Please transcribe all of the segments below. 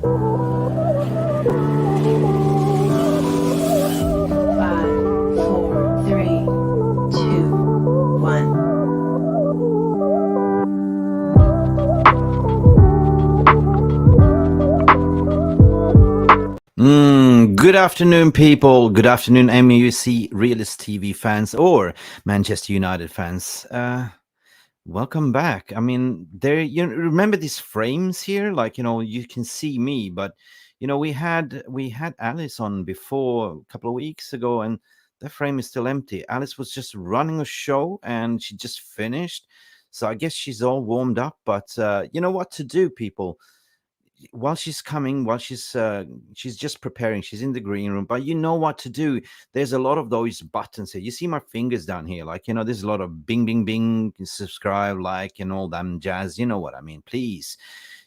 Good afternoon, people. Good afternoon, Mufc Realist TV fans or Manchester United fans. Welcome back. I mean, you remember these frames here? Like, you can see me, but we had Alice on before a couple of weeks ago, and that frame is still empty. Alice was just running a show, and she just finished. So I guess she's all warmed up. But you know what to do, people. While she's coming, while she's just preparing, she's in the green room, but you know what to do. There's a lot of those buttons here. You see my fingers down here, like, there's a lot of bing bing bing, subscribe, like, and all that jazz. You know what I mean? Please,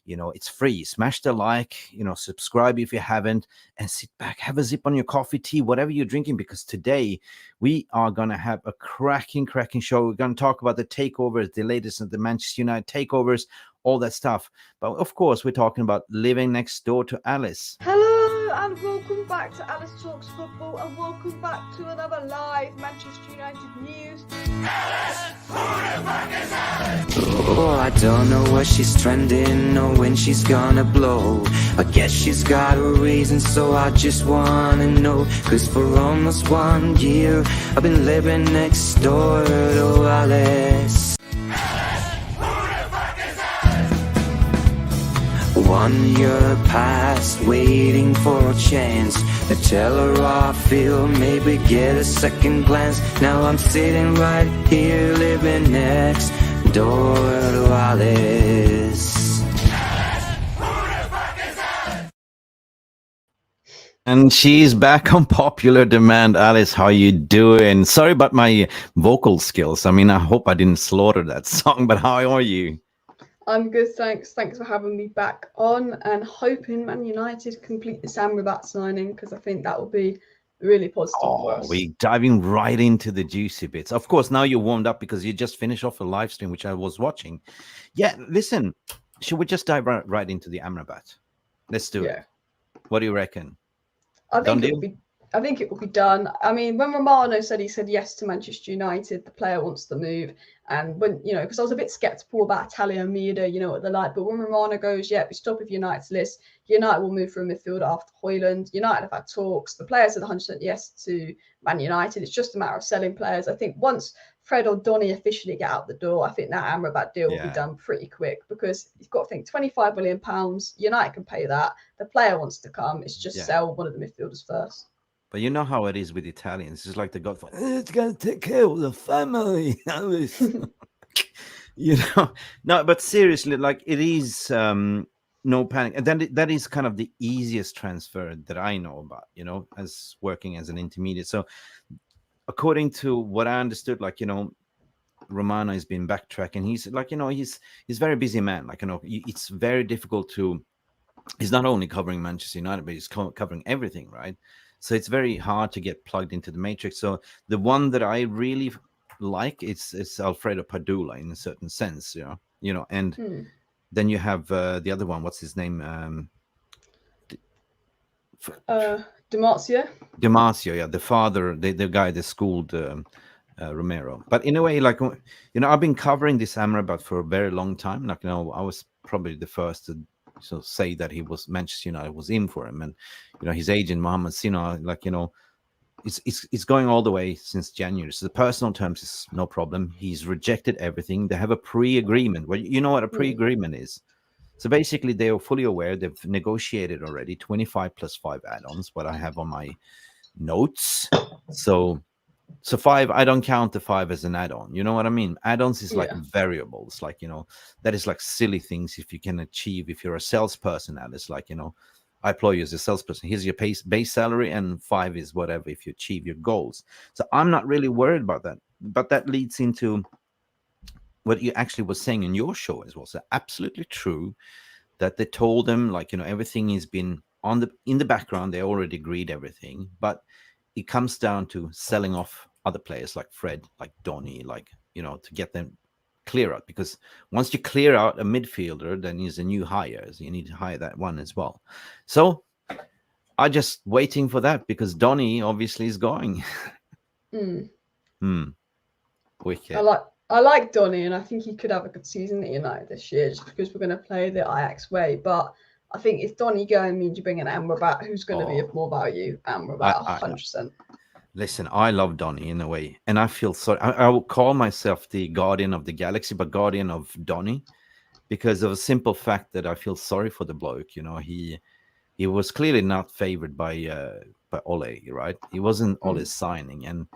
it's free. Smash the like, subscribe if you haven't, and sit back, have a sip on your coffee, tea, whatever you're drinking, because today we are gonna have a cracking show. We're gonna talk about the takeovers, the latest of the Manchester United takeovers, all that stuff. But of course, we're talking about living next door to Alice. Hello and welcome back to Alice Talks Football, and welcome back to another live Manchester United news. Alice, who the fuck is Alice? Oh, I don't know where she's trending or when she's gonna blow. I guess she's got a reason, so I just wanna know. Cause for almost 1 year I've been living next door to Alice. 1 year past, waiting for a chance to tell her how I feel, maybe get a second glance. Now I'm sitting right here, living next door to Alice. And she's back on popular demand. Alice, how you doing? Sorry about my vocal skills. I mean, I hope I didn't slaughter that song, but how are you? I'm good, thanks. Thanks for having me back on, and hoping Man United complete this Amrabat signing, because I think that will be really positive for us. We're diving right into the juicy bits. Of course, now you're warmed up because you just finished off a live stream, which I was watching. Yeah, listen, should we just dive right into the Amrabat? Let's do it. What do you reckon? I think it will be done. I mean, when Romano said he said yes to Manchester United, the player wants to move. And when, because I was a bit skeptical about Italian media, what they're like. But when Romano goes, yeah, we stop with United's list, United will move for a midfielder after Hojlund. United have had talks. The players said 100% yes to Man United. It's just a matter of selling players. I think once Fred or Donny officially get out the door, I think that Amrabat deal will be done pretty quick, because you've got to think £25 million. United can pay that. The player wants to come. It's just sell one of the midfielders first. But you know how it is with Italians. It's like the Godfather. It's going to take care of the family. No, but seriously, like, it is no panic. And then that is kind of the easiest transfer that I know about, as working as an intermediate. So according to what I understood, like, Romano has been backtracking. He's like, he's a very busy man. Like, it's very difficult to, he's not only covering Manchester United, but he's covering everything, right? So it's very hard to get plugged into the matrix. So the one that I really like is Alfredo Padula in a certain sense, and then you have the other one. What's his name? Di Marcio, yeah, the father, the guy that schooled Romero. But in a way, like, I've been covering this Amrabat for a very long time. Like, I was probably the first to say that he was Manchester United was in for him, and his agent Mohamed Sina, like, it's going all the way since January. So the personal terms is no problem. He's rejected everything. They have a pre-agreement. Well, you know what a pre-agreement is. So basically, they are fully aware. They've negotiated already 25 plus 5 add-ons. What I have on my notes. So 5, I don't count the 5 as an add-on. You know what I mean? Add-ons is like variables, like, that is like silly things if you can achieve. If you're a salesperson, Alice, like, I employ you as a salesperson. Here's your base salary, and 5 is whatever if you achieve your goals. So I'm not really worried about that. But that leads into what you actually was saying in your show as well. So absolutely true that they told them, like, everything has been in the background. They already agreed everything, but it comes down to selling off other players like Fred, like Donny, like, to get them clear out, because once you clear out a midfielder, then he's a new hire. So you need to hire that one as well. So I just waiting for that, because Donny obviously is going. Wicked. I like Donny, and I think he could have a good season at United this year, just because we're going to play the Ajax way. But I think if Donny going means you bring an Amrabat, who's going to be of more value. Amrabat, 100%. Listen, I love Donny in a way, and I feel sorry. I will call myself the guardian of the galaxy, but guardian of Donny, because of a simple fact that I feel sorry for the bloke. You know, he was clearly not favored by Ole, right? He wasn't Ole's signing, and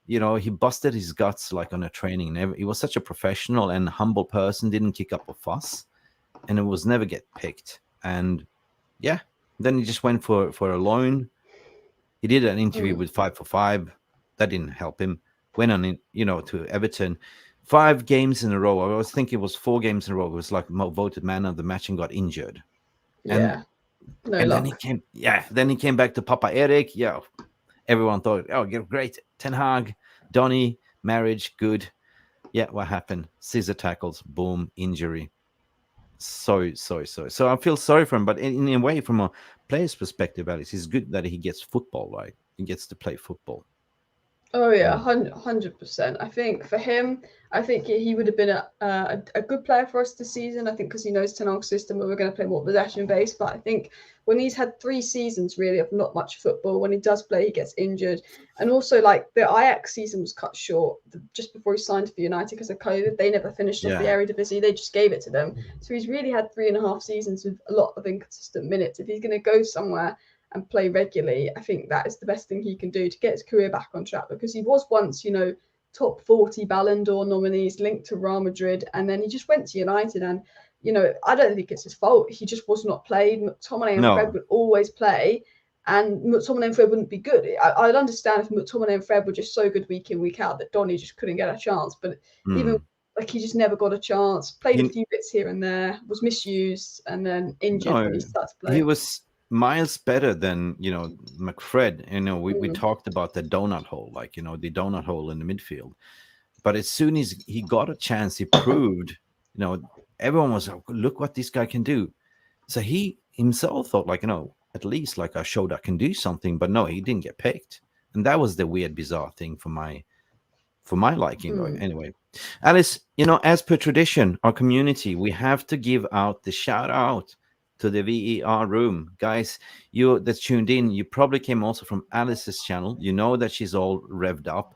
you know, he busted his guts like on a training. He was such a professional and humble person, didn't kick up a fuss, and it was never get picked. And yeah, then he just went for a loan. He did an interview with 5 for 5. That didn't help him. Went on, to Everton. 5 games in a row. I was thinking it was 4 games in a row. It was like voted man of the match and got injured. Yeah. And then he came back to Papa Eric. Yeah. Everyone thought, oh, great. Tenhag, Donny, marriage, good. Yeah, what happened? Scissor tackles, boom, injury. So I feel sorry for him, but in a way, from a player's perspective, Alex, it's good that he gets football, right? He gets to play football. Oh yeah, 100%. I think for him, I think he would have been a good player for us this season. I think because he knows Ten Hag's system, where we're going to play more possession based. But I think when he's had 3 seasons really of not much football, when he does play, he gets injured. And also, like, the Ajax season was cut short just before he signed for United because of COVID. They never finished off the Eredivisie. They just gave it to them. So he's really had 3.5 seasons with a lot of inconsistent minutes. If he's going to go somewhere and play regularly, I think that is the best thing he can do to get his career back on track, because he was once, top 40 Ballon d'Or nominees, linked to Real Madrid, and then he just went to United. And, I don't think it's his fault. He just was not played. McTominay and Fred would always play, and McTominay and Fred wouldn't be good. I'd understand if McTominay and Fred were just so good week in, week out that Donny just couldn't get a chance. But even he just never got a chance, played a few bits here and there, was misused, and then injured when he started playing. He was miles better than McFred. We talked about the donut hole, the donut hole in the midfield. But as soon as he got a chance, he proved, everyone was like, look what this guy can do. So he himself thought, at least I showed I can do something. But no, he didn't get picked, and that was the weird, bizarre thing for my liking. Anyway, Alice, as per tradition, our community, we have to give out the shout out to the VER room. Guys, you that tuned in, you probably came also from Alice's channel. You know that she's all revved up.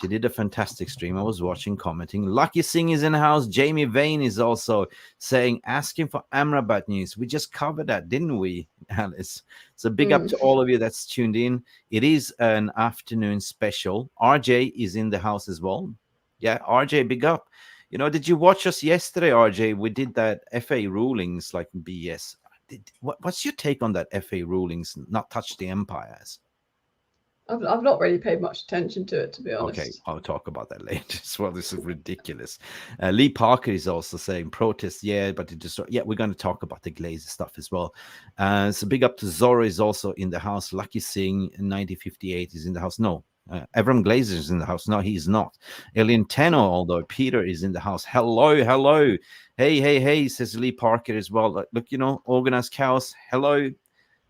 She did a fantastic stream. I was watching, commenting. Lucky Singh is in the house. Jamie Vane is also asking for Amrabat news. We just covered that, didn't we, Alice? So big up to all of you that's tuned in. It is an afternoon special. RJ is in the house as well. Yeah, RJ, big up. Did you watch us yesterday, RJ? We did that FA rulings like BS. What's your take on that FA rulings, not touch the umpires? I've not really paid much attention to it, to be honest. Okay, I'll talk about that later as well. This is ridiculous. Lee Parker is also saying protest, but we're going to talk about the Glazers stuff as well. So big up to Zora is also in the house. Lucky Singh 1958 is in the house. No, Avram Glazers is in the house. No, he's not. Alien Tenno, although Peter is in the house. Hello. Hey, says Lee Parker as well. Look, Organized Chaos. Hello.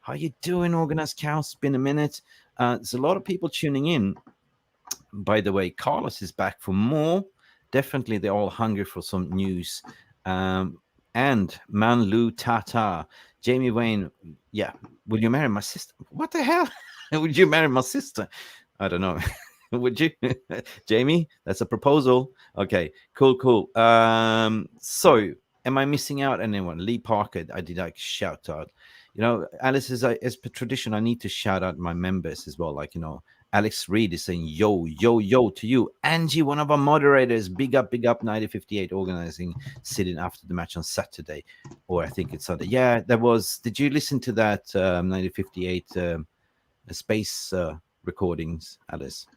How you doing, Organized Chaos? It's been a minute. There's a lot of people tuning in. By the way, Carlos is back for more. Definitely, they're all hungry for some news. And Manlu Tata, Jamie Wayne. Yeah, will you marry my sister? What the hell? Would you marry my sister? I don't know. Would you, Jamie? That's a proposal. Okay, cool. So, am I missing out anyone? Lee Parker, I did shout out. Alice is as per tradition. I need to shout out my members as well. Alex Reed is saying yo to you. Angie, one of our moderators, big up 9058 organizing sitting after the match on Saturday, or I think it's Sunday. Yeah, there was. Did you listen to that 9058 space recordings, Alice?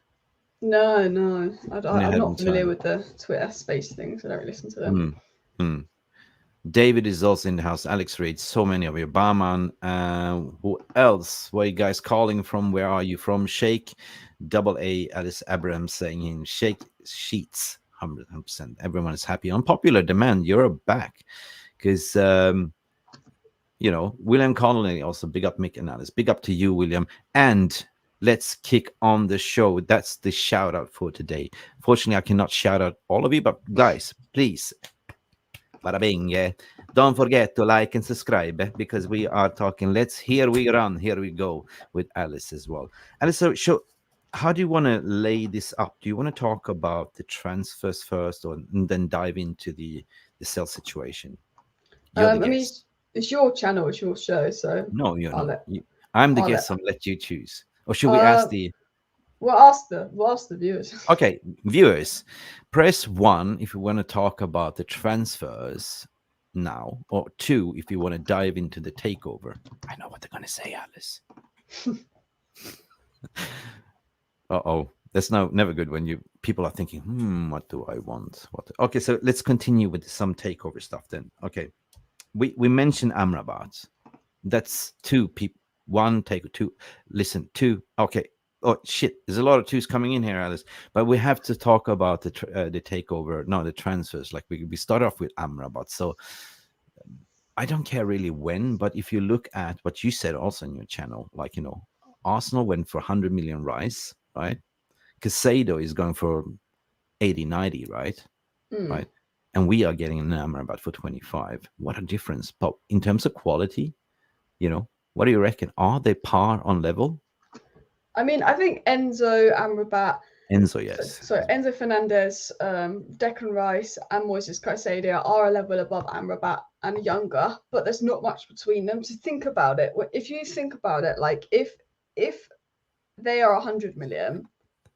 No, I'm not familiar with the Twitter space things. I don't really listen to them. David is also in the house. Alex Reid, so many of you. Barman. Who else? Where are you guys calling from? Where are you from? Sheikh AA Alice Abraham saying in Sheikh Sheets. 100%. Everyone is happy. On popular demand, you're back. Because, you know, William Connolly, also big up Mick and Alice. Big up to you, William. And let's kick on the show. That's the shout out for today. Fortunately, I cannot shout out all of you, but guys, please, bada bing, don't forget to like and subscribe because we are talking. Here we go with Alice as well. Alice, so how do you want to lay this up? Do you want to talk about the transfers first, or and then dive into the sell situation? I mean, it's your channel, it's your show, so no, you're not. I'm the guest. I'll let you choose. Or should we ask the? We'll ask the viewers. Okay, viewers, press 1 if you want to talk about the transfers now, or 2 if you want to dive into the takeover. I know what they're gonna say, Alice. That's never good when people are thinking, what do I want? Okay, so let's continue with some takeover stuff then. Okay, we mentioned Amrabat. That's 2 people. 1 take 2. Listen, 2. Okay. Oh shit! There's a lot of 2s coming in here, Alice. But we have to talk about the takeover. No, the transfers. Like we start off with Amrabat. So I don't care really when, but if you look at what you said also in your channel, like, you know, Arsenal went for 100 million rice, right? Caicedo is going for 80, 90, right? Right. And we are getting an Amrabat for 25. What a difference! But in terms of quality, you know, what do you reckon? Are they par on level? I mean, I think Enzo, Amrabat, yes. So Enzo Fernandez, Declan Rice, and Moises Caicedo are a level above Amrabat and younger, but there's not much between them. To think about it, if you think about it, like if they are 100 million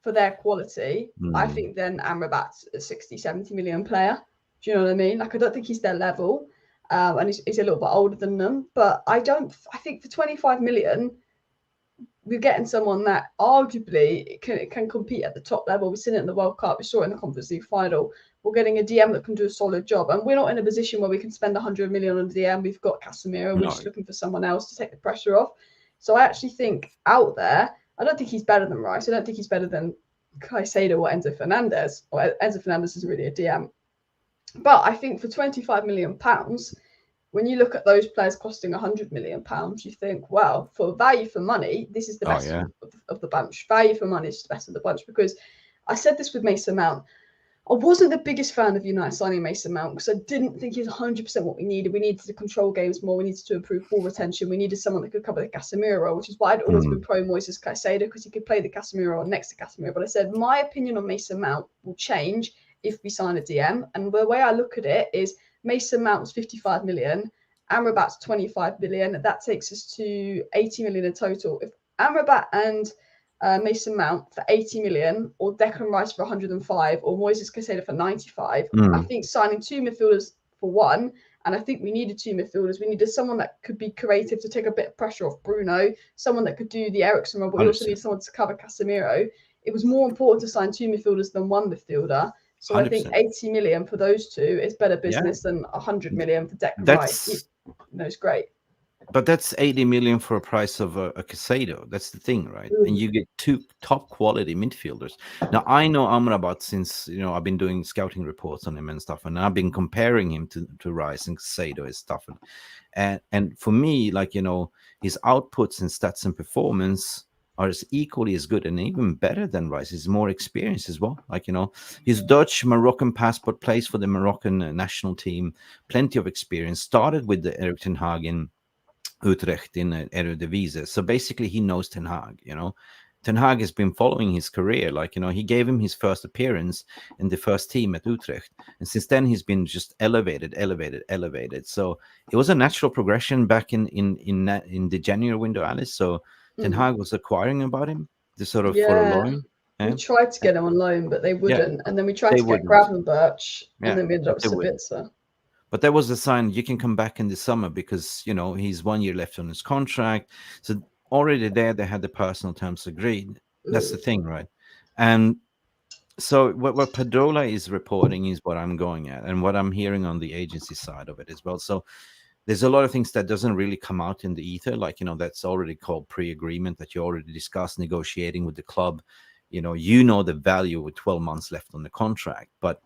for their quality, I think then Amrabat's a 60, 70 million player. Do you know what I mean? Like, I don't think he's their level, and he's a little bit older than them. But I think for 25 million, we're getting someone that arguably can compete at the top level. We've seen it in the World Cup. We saw it in the Conference League final. We're getting a DM that can do a solid job. And we're not in a position where we can spend 100 million on a DM. We've got Casemiro. We're just looking for someone else to take the pressure off. So I actually think out there, I don't think he's better than Rice. I don't think he's better than Caicedo or Enzo Fernandez. Or Enzo Fernandez is really a DM. But I think for £25 million, when you look at those players costing £100 million, you think, well, for value for money, this is the best of the bunch. Value for money is the best of the bunch. Because I said this with Mason Mount. I wasn't the biggest fan of United signing Mason Mount because I didn't think he was 100% what we needed. We needed to control games more. We needed to improve ball retention. We needed someone that could cover the Casemiro role, which is why I'd always been pro Moises Caicedo, because he could play the Casemiro role next to Casemiro. But I said my opinion on Mason Mount will change if we sign a DM. And the way I look at it is Mason Mount was 55 million. Amrabat's 25 million. That takes us to 80 million in total. If Amrabat and Mason Mount for 80 million, or Declan Rice for 105, or Moises Caicedo for 95, I think signing 2 midfielders for 1, and I think we needed 2 midfielders. We needed someone that could be creative to take a bit of pressure off Bruno, someone that could do the Eriksen role, but we also needed someone to cover Casemiro. It was more important to sign 2 midfielders than 1 midfielder. So 100%. I think 80 million for those 2 is better business than 100 million for Declan Rice. No, it's great. But that's 80 million for a price of a Caicedo. That's the thing, right? And you get 2 top quality midfielders. Now, I know Amrabat since, you know, I've been doing scouting reports on him and stuff, and I've been comparing him to Rice and Caicedo and stuff. And for me, like, you know, his outputs and stats and performance are equally as good and even better than Rice. He's more experienced as well. Like, you know, his Dutch Moroccan passport, plays for the Moroccan national team, plenty of experience, started with the Erik ten Hag in Utrecht in 𝑷𝒉𝒊𝒔𝒕. So basically he knows Ten Hag, you know. Ten Hag has been following his career. Like, you know, he gave him his first appearance in the first team at Utrecht. And since then he's been just elevated. So it was a natural progression back in the January window, Alice. So Ten Hag was acquiring about him, for a loan. We tried to get him on loan, but they wouldn't. And then we tried to get Gravenberch, and then we ended up with Sabitzer. But that was a sign you can come back in the summer because, you know, he's 1 year left on his contract. So already there, they had the personal terms agreed. That's the thing, right? And so what Pedrola is reporting is what I'm going at and what I'm hearing on the agency side of it as well. So there's a lot of things that doesn't really come out in the ether. Like, you know, that's already called pre-agreement that you already discussed negotiating with the club. You know the value with 12 months left on the contract. But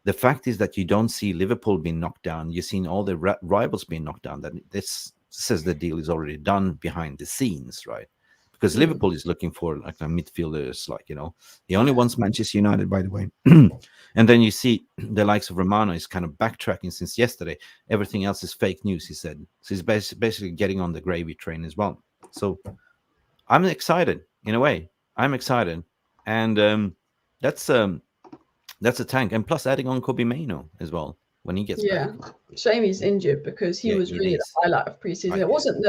the fact is that you don't see Liverpool being knocked down. You've seen all the rivals being knocked down. That this says the deal is already done behind the scenes, right? Because Liverpool is looking for like a midfielders, like, you know, he only wants Manchester United, by the way. And then you see the likes of Romano is kind of backtracking since yesterday. Everything else is fake news, he said. So he's basically getting on the gravy train as well. So I'm excited in a way. I'm excited, and that's a tank. And plus adding on Kobbie Mainoo as well when he gets back. Shame he's injured, because he was really the highlight of preseason. It wasn't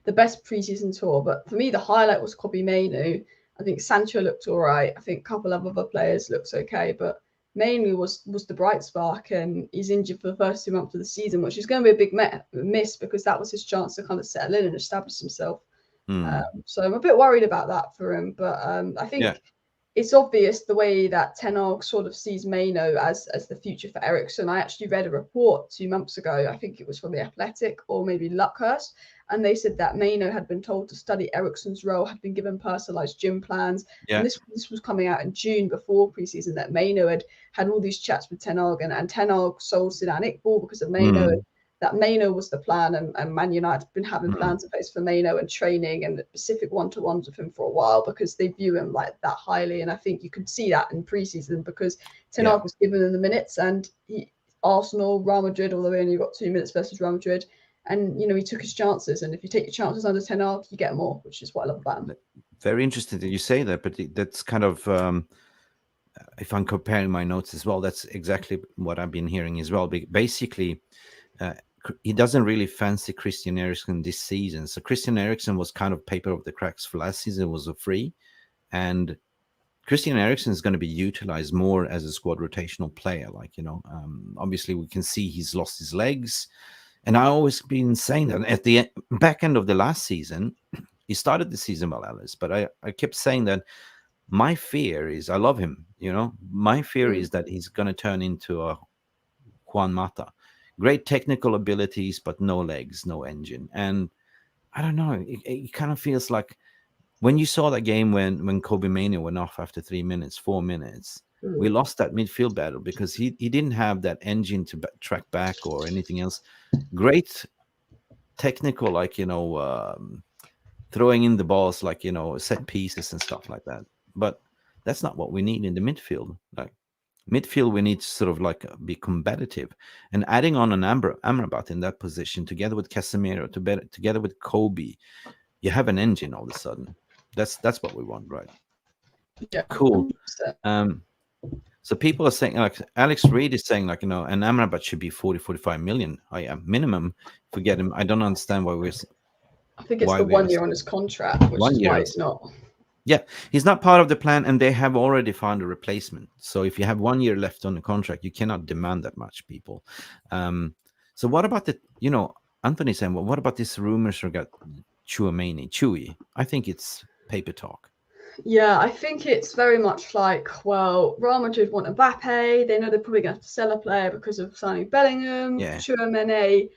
the best preseason tour, but for me the highlight was Kobbie Mainoo. I think Sancho looked all right. I think a couple of other players looked okay, but Mainoo was the bright spark, and he's injured for the first 2 months of the season, which is going to be a big miss, because that was his chance to kind of settle in and establish himself. So I'm a bit worried about that for him, but I think it's obvious the way that Ten Hag sort of sees Mainoo as the future for Eriksen. I actually read a report 2 months ago, I think it was from the Athletic or maybe Luckhurst, and they said that Mainoo had been told to study Eriksen's role, had been given personalised gym plans. And this was coming out in June before preseason, that Mainoo had all these chats with Ten Hag, and Ten Hag sold Zidane Iqbal because of Mainoo. That Mainoo was the plan, and Man United have been having plans in place for Mainoo and training and specific one-to-ones with him for a while, because they view him like that highly. And I think you could see that in preseason, because Ten Hag was given him the minutes, and Arsenal, Real Madrid, although he only got 2 minutes versus Real Madrid, and you know, he took his chances. And if you take your chances under Ten Hag, you get more, which is what I love about him. Very interesting that you say that, but that's kind of if I'm comparing my notes as well, that's exactly what I've been hearing as well. Basically, he doesn't really fancy Christian Eriksen this season. So Christian Eriksen was kind of paper of the cracks for last season, was a free. And Christian Eriksen is going to be utilized more as a squad rotational player. Like, you know, obviously we can see he's lost his legs. And I always been saying that at the back end of the last season, he started the season well, Alice, but I kept saying that my fear is, I love him, you know, my fear is that he's going to turn into a Juan Mata. Great technical abilities, but no legs, no engine. And I don't know, it kind of feels like when you saw that game when Kobbie Mainoo went off after 3 minutes, 4 minutes, we lost that midfield battle because he didn't have that engine to track back or anything else. Great technical, like, you know, throwing in the balls, like, you know, set pieces and stuff like that. But that's not what we need in the midfield. Like, midfield, we need to sort of like be competitive, and adding on an Amrabat in that position together with Casemiro, together with Kobbie, you have an engine all of a sudden. That's what we want, right? Yeah, cool. So people are saying, like Alex Reed is saying, like, you know, an Amrabat should be 40-45 million. Minimum. Forget him. I don't understand why we're. I think it's the 1 year on his contract, which is why it's not. Yeah, he's not part of the plan, and they have already found a replacement. So if you have 1 year left on the contract, you cannot demand that much, people. So what about the, you know, Anthony saying, well, what about this rumors regarding Chewy? I think it's paper talk. Yeah, I think it's very much like, well, Real Madrid want Mbappe. They know they're probably going to have to sell a player because of signing Bellingham. Tchouaméni,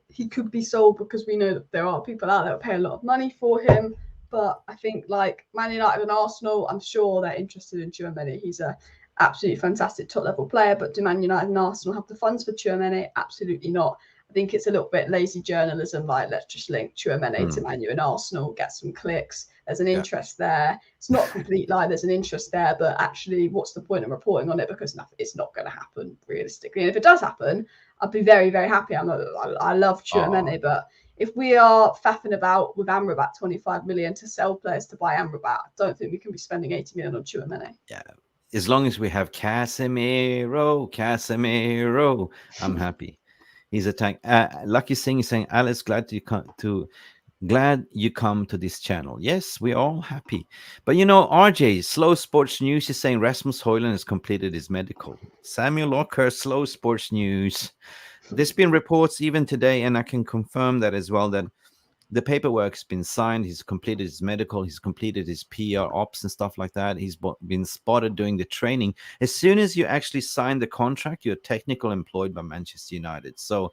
he could be sold because we know that there are people out there that pay a lot of money for him. But I think like Man United and Arsenal, I'm sure they're interested in Tchouaméni. He's a absolutely fantastic top-level player. But do Man United and Arsenal have the funds for Tchouaméni? Absolutely not. I think it's a little bit lazy journalism, like let's just link Tchouaméni to Man U and Arsenal, get some clicks. There's an interest there. It's not a complete lie. There's an interest there, but actually, what's the point of reporting on it? Because it's not going to happen realistically. And if it does happen, I'd be very, very happy. I love Tchouaméni, but if we are faffing about with Amrabat 25 million to sell players to buy Amrabat, I don't think we can be spending 80 million on Tchouaméni. Yeah, as long as we have Casemiro, I'm happy. He's a tank. Lucky Singh is saying, Alice, glad you come to this channel. Yes, we're all happy. But you know, RJ, Slow Sports News is saying Rasmus Hojlund has completed his medical. Samuel Lockhurst, Slow Sports News. There's been reports even today, and I can confirm that as well, that the paperwork's been signed. He's completed his medical. He's completed his PR ops and stuff like that. He's been spotted doing the training. As soon as you actually sign the contract, you're technically employed by Manchester United. So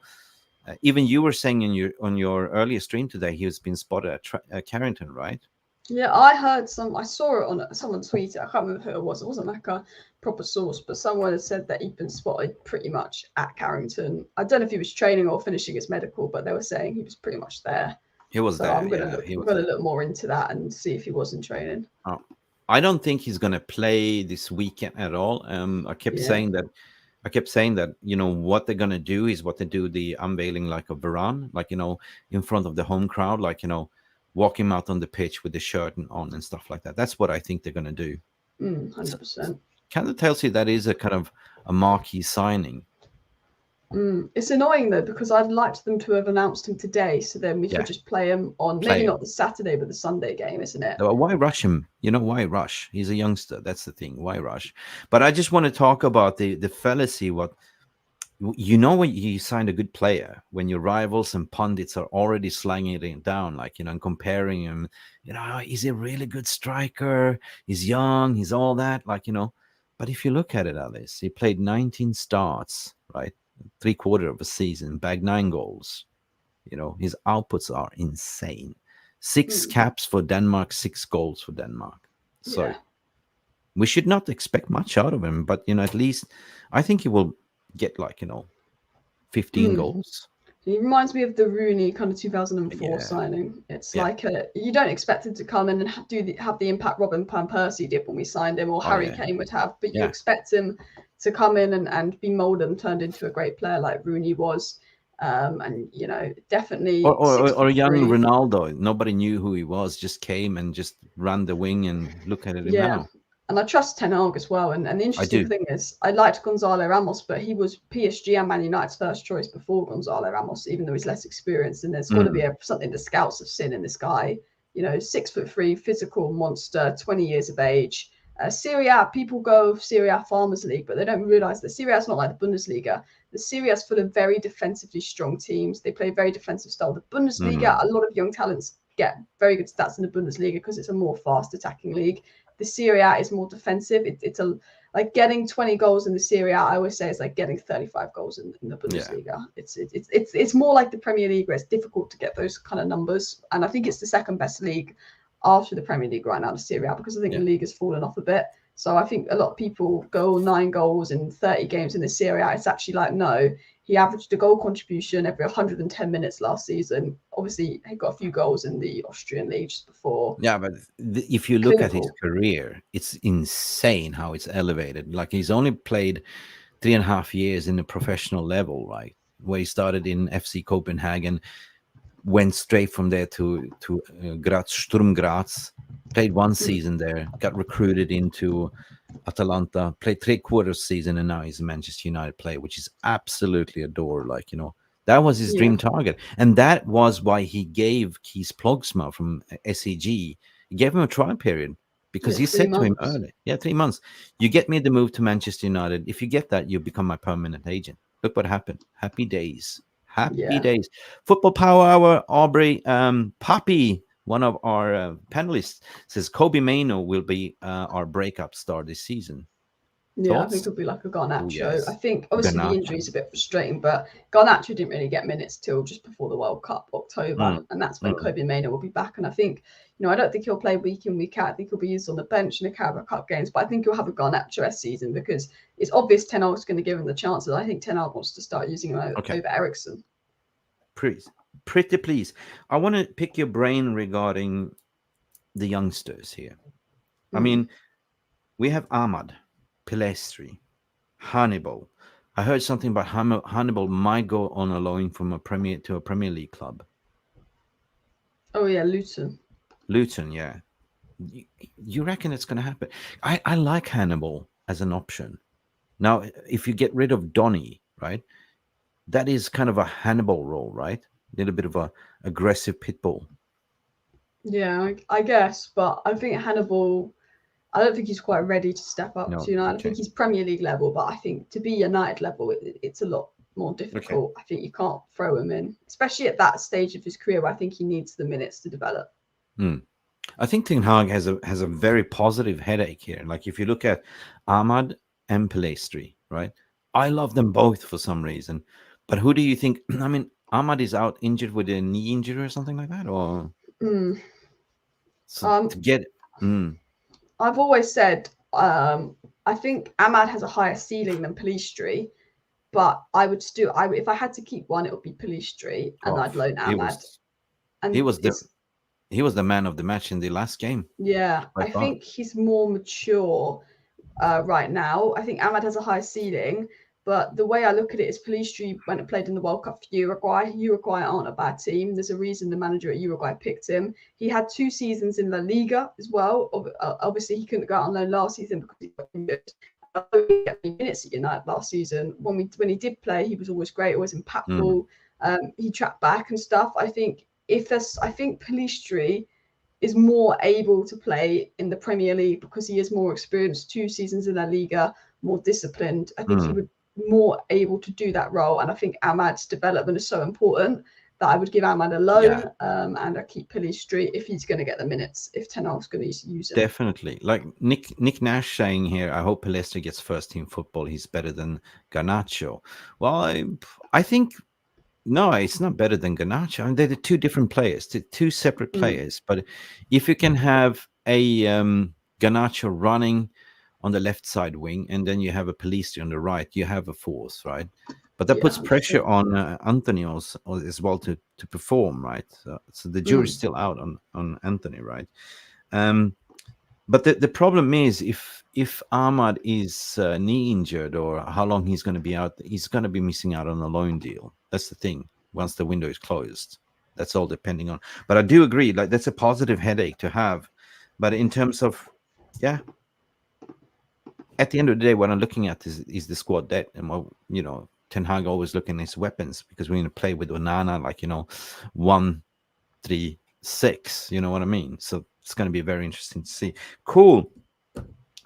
even you were saying on your earlier stream today, he has been spotted at Carrington, right? Yeah, I heard I saw it on someone tweeted. I can't remember who it was. It wasn't like a proper source, but someone had said that he'd been spotted pretty much at Carrington. I don't know if he was training or finishing his medical, but they were saying he was pretty much there. He was So there. I'm gonna Yeah, look. he I'm was gonna there. look more into that and see if he was in training. Oh, I don't think he's going to play this weekend at all. I kept saying that. I kept saying that, you know, what they're going to do is what they do the unveiling like a Varane, like, you know, in front of the home crowd, like, you know, walk him out on the pitch with the shirt on and stuff like that. That's what I think they're going to do. 100%. Kind of tells you that is a kind of a marquee signing. It's annoying though, because I'd liked them to have announced him today, so then we could just play him on maybe not the Saturday but the Sunday game, isn't it? Why rush him? You know, why rush? He's a youngster. That's the thing. Why rush? But I just want to talk about the fallacy. What you know, when you signed a good player, when your rivals and pundits are already slanging it down, like, you know, and comparing him, you know, is he a really good striker? He's young. He's all that, like, you know. But if you look at it, Alice, he played 19 starts, right? 3/4 of a season, bagged 9 goals. You know, his outputs are insane. 6 caps for Denmark, 6 goals for Denmark. So we should not expect much out of him, but, you know, at least I think he will get, like, you know, 15 goals. He reminds me of the Rooney kind of 2004 signing. It's like you don't expect him to come in and have the impact Robin van Persie did when we signed him, or Harry Kane would have, but you expect him to come in and be molded and turned into a great player like Rooney was. And, you know, definitely or young Ronaldo. Nobody knew who he was, just came and just ran the wing, and look at it now. And I trust Ten Hag as well. And the interesting thing is, I liked Gonzalo Ramos, but he was PSG and Man United's first choice before Gonzalo Ramos, even though he's less experienced. And there's got to be something the scouts have seen in this guy. You know, 6'3", physical monster, 20 years of age. Serie A, people go Serie A Farmers League, but they don't realize that Serie A is not like the Bundesliga. The Serie A is full of very defensively strong teams. They play very defensive style. The Bundesliga, a lot of young talents get very good stats in the Bundesliga because it's a more fast attacking league. The Serie A is more defensive. It's like getting 20 goals in the Serie A. I always say it's like getting 35 goals in the Bundesliga. It's more like the Premier League, where it's difficult to get those kind of numbers. And I think it's the second best league after the Premier League right now, the Serie A, because I think the league has fallen off a bit. So I think a lot of people go 9 goals in 30 games in the Serie A. It's actually like, no, he averaged a goal contribution every 110 minutes last season. Obviously, he got a few goals in the Austrian league just before. Yeah, but if you look at his career, it's insane how it's elevated. Like, he's only played 3.5 years in the professional level, right? Where he started in FC Copenhagen, went straight from there to Sturm Graz, played 1 season there, got recruited into Atalanta, played 3/4 season, and now he's a Manchester United player, which is absolutely adore. Like, you know, that was his dream target. And that was why he gave 𝒖𝒄 𝒊𝒔𝒉 from SEG, he gave him a trial period, because he said to him early, 3 months, you get me the move to Manchester United. If you get that, you become my permanent agent. Look what happened. Happy days. Happy days. Football Power Hour, Aubrey Papi, one of our panelists, says Kobbie Mainoo will be our breakup star this season. Yeah, I think it'll be like a Garnacho. I think obviously the injury is a bit frustrating, but Garnacho didn't really get minutes till just before the World Cup, October, and that's when Kobbie Mainoo will be back. And I think, you know, I don't think he'll play week in, week out. I think he'll be used on the bench in the Carabao Cup games, but I think he'll have a Garnacho-esque season, because it's obvious Ten Hag's going to give him the chances. I think Ten Hag wants to start using him over Eriksen. Pretty please. I want to pick your brain regarding the youngsters here. I mean, we have Ahmad, Pelistri, Hanibal. I heard something about Hanibal might go on a loan from a Premier League club. Oh yeah, Luton. Luton, yeah. You reckon it's going to happen? I like Hanibal as an option. Now, if you get rid of Donny, right, that is kind of a Hanibal role, right? A little bit of a aggressive pit bull. Yeah, I guess, but I think Hanibal, I don't think he's quite ready to step up to United. I think he's Premier League level, but I think to be United level, it's a lot more difficult. I think you can't throw him in, especially at that stage of his career where I think he needs the minutes to develop. I think Ten Hag has a very positive headache here. Like, if you look at Ahmad and Pelistri, right? I love them both for some reason. But who do you think? I mean, Ahmad is out injured with a knee injury or something like that, or So to get, I've always said I think Amad has a higher ceiling than Pelistri, but I would still, if I had to keep one, it would be Pelistri, and I'd loan Amad. He was the man of the match in the last game. Yeah, I think he's more mature right now. I think Amad has a higher ceiling, but the way I look at it is Pelistri went and played in the World Cup for Uruguay. Uruguay aren't a bad team. There's a reason the manager at Uruguay picked him. He had 2 seasons in La Liga as well. Obviously, he couldn't go out on loan last season because he got injured. He didn't get minutes at United last season. When he did play, he was always great, always impactful. He tracked back and stuff. I think Pelistri is more able to play in the Premier League because he is more experienced, 2 seasons in La Liga, more disciplined. I think he would be more able to do that role. And I think Amad's development is so important that I would give Amad a loan and I keep Pelistri if he's going to get the minutes, if Ten Hag's going to use him. Definitely. Like Nick Nash saying here, I hope Pelistri gets first team football. He's better than Garnacho. Well, I think, no, it's not better than Garnacho. I mean, they're 2 different players, 2 separate players. But if you can have a Garnacho running on the left side wing, and then you have a Pelistri on the right, you have a force, right? But that puts pressure on Anthony as well to perform, right? So the jury's still out on Anthony, right? But the problem is if Amad is knee injured or how long he's going to be out, he's going to be missing out on a loan deal. That's the thing. Once the window is closed, that's all depending on. But I do agree, like that's a positive headache to have. But in terms of, at the end of the day, what I'm looking at is the squad depth, and Ten Hag always looking at his weapons because we're going to play with Onana, like 1, 3, 6. You know what I mean? So it's going to be very interesting to see. Cool.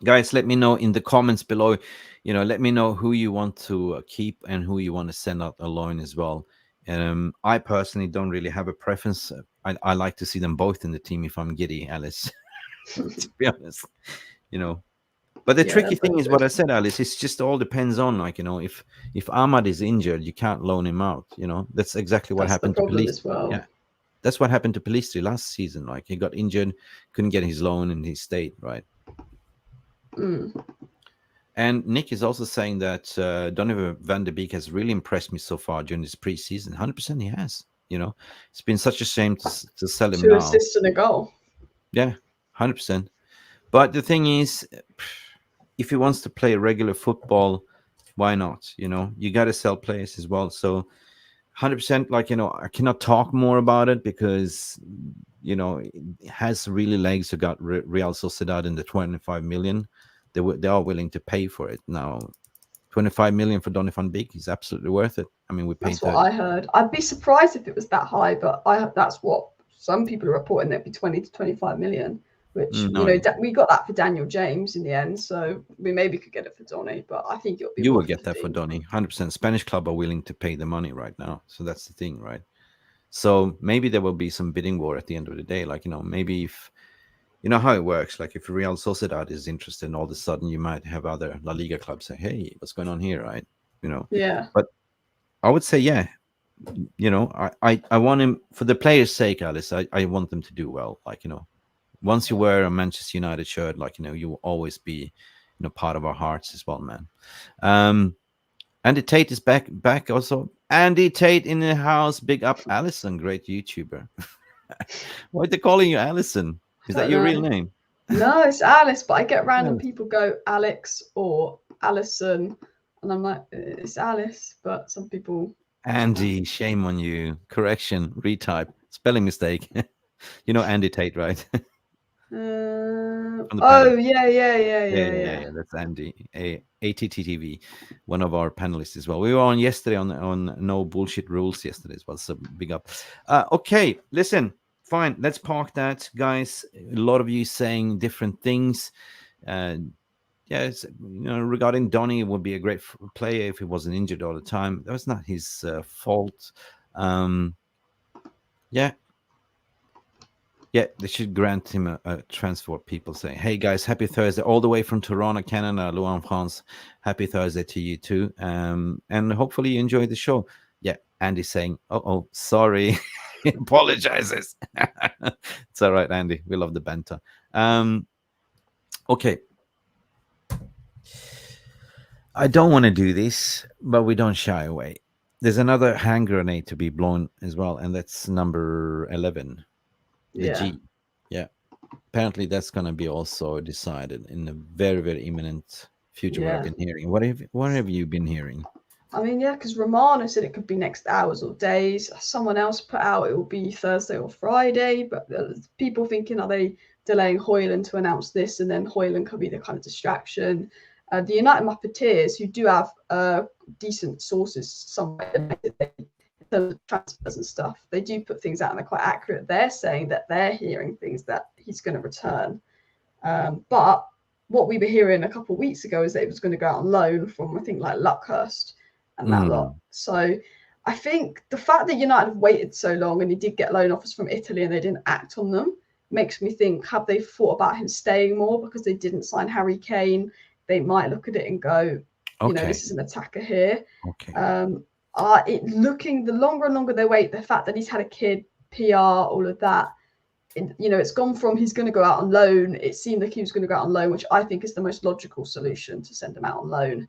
Guys, let me know in the comments below. Let me know who you want to keep and who you want to send out a loan as well. I personally don't really have a preference. I like to see them both in the team if I'm giddy, Alice. To be honest, But the tricky thing is what I said, Alice. It's just all depends on, if Amad is injured, you can't loan him out. That's exactly what happened to Pelistri. As well. Yeah, that's what happened to Pelistri last season. Like he got injured, couldn't get his loan, and he stayed. Right. And Nick is also saying that Donny van de Beek has really impressed me so far during this preseason. 100% he has. It's been such a shame to sell him 2 now. assists and a goal. Yeah, 100%. But the thing is, if he wants to play regular football, why not? You got to sell players as well. So 100%, I cannot talk more about it because, it has really legs. You got Real Sociedad in the 25 million. They are willing to pay for it now. 25 million for Donny van Beek is absolutely worth it. I mean, we paid. That's what I heard. I'd be surprised if it was that high, but that's what some people are reporting. That'd be 20 to 25 million. Which we got that for Daniel James in the end, so we maybe could get it for Donny, but I think it'll be. You will get that for Donny, 100%. Spanish club are willing to pay the money right now, so that's the thing, right? So maybe there will be some bidding war at the end of the day. Maybe if how it works. Like if Real Sociedad is interested, and all of a sudden you might have other La Liga clubs say, "Hey, what's going on here?" Right? Yeah. But I would say, I want him for the players' sake, Alice. I want them to do well. Once you wear a Manchester United shirt, you will always be, part of our hearts as well, man. Andy Tate is back also. Andy Tate in the house. Big up, Allison, great YouTuber. Why are they calling you Allison? Is that your real name? No, it's Alice, but I get random people go Alex or Allison, and I'm like, it's Alice, but some people. Andy, shame on you. Correction, retype, spelling mistake. Andy Tate, right? Yeah. That's Andy, 𝒖𝒊𝒄 one of our panelists as well. We were on yesterday on No Bullshit Rules yesterday as well, so big up. Okay, listen, fine, let's park that, guys. A lot of you saying different things. Regarding Donny, would be a great player if he wasn't injured all the time. That was not his fault. Yeah, they should grant him a transfer. People saying, "Hey guys, happy Thursday all the way from Toronto, Canada, Louan, France. Happy Thursday to you too. And hopefully you enjoyed the show." Yeah, Andy saying, "Oh, sorry." He apologizes. It's all right, Andy. We love the banter. Okay. I don't want to do this, but we don't shy away. There's another hand grenade to be blown as well, and that's number 11, the G. Yeah. Apparently, that's going to be also decided in the very, very imminent future. What I've been hearing. What have you been hearing? I mean, yeah, because Romano said it could be next hours or days. Someone else put out it will be Thursday or Friday. But people thinking, are they delaying Hojlund to announce this, and then Hojlund could be the kind of distraction. The United Mufketeers, who do have decent sources somewhere in terms of transfers and stuff, they do put things out and they're quite accurate. They're saying that they're hearing things that he's going to return. But what we were hearing a couple of weeks ago is that it was going to go out on loan from, I think, like Luckhurst and that lot. So I think the fact that United have waited so long and he did get loan offers from Italy and they didn't act on them makes me think, have they thought about him staying more because they didn't sign Harry Kane? They might look at it and go, you know, this is an attacker here. The longer and longer they wait, the fact that he's had a kid, PR, all of that, you know, it's gone from he's going to go out on loan. It seemed like he was going to go out on loan, which I think is the most logical solution, to send him out on loan.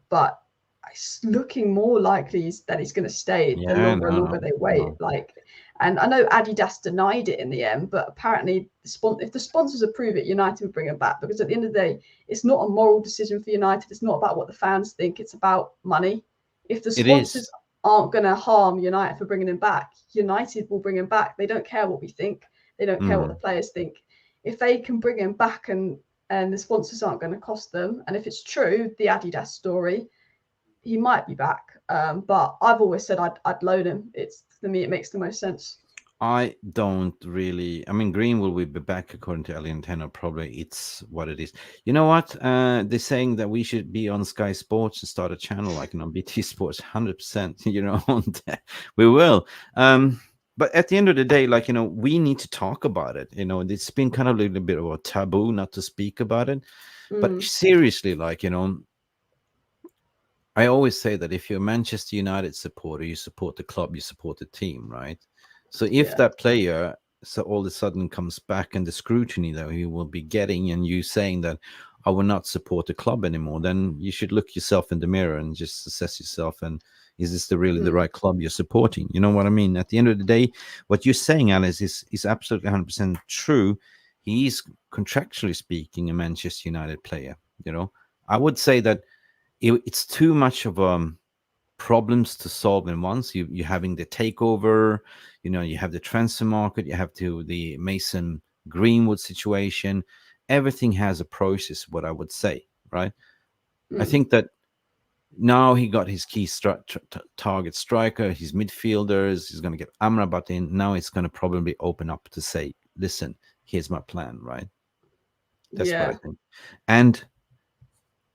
But it's looking more likely that he's going to stay the longer and longer they wait. And I know Adidas denied it in the end, but apparently if the sponsors approve it, United will bring him back, because at the end of the day, it's not a moral decision for United. It's not about what the fans think. It's about money. If the sponsors aren't going to harm United for bringing him back, United will bring him back. They don't care what we think. They don't care what the players think. If they can bring him back and the sponsors aren't going to cost them, and if it's true, the Adidas story, he might be back. But I've always said I'd loan him. For me, it makes the most sense. I don't really. I mean, Greenwood will be back according to Alien Tenor. Probably it's what it is. You know what? They're saying that we should be on Sky Sports and start a channel like on BT Sports. 100%. You know, we will. But at the end of the day, like, you know, we need to talk about it. You know, it's been kind of a little bit of a taboo not to speak about it. But seriously, like, you know, I always say that if you're a Manchester United supporter, you support the club, you support the team, right? So if that player all of a sudden comes back and the scrutiny that he will be getting, and you saying that I will not support the club anymore, then you should look yourself in the mirror and just assess yourself. And is this really the right club you're supporting? You know what I mean? At the end of the day, what you're saying, Alice, is absolutely 100% true. He's contractually speaking a Manchester United player. You know, I would say that it's too much of problems to solve in once. You're having the takeover, you know, you have the transfer market, you have the Mason Greenwood situation. Everything has a process, what I would say, right? I think that now he got his key target striker, his midfielders, he's going to get Amrabat in. Now it's going to probably open up to say, listen, here's my plan, right? That's what I think. And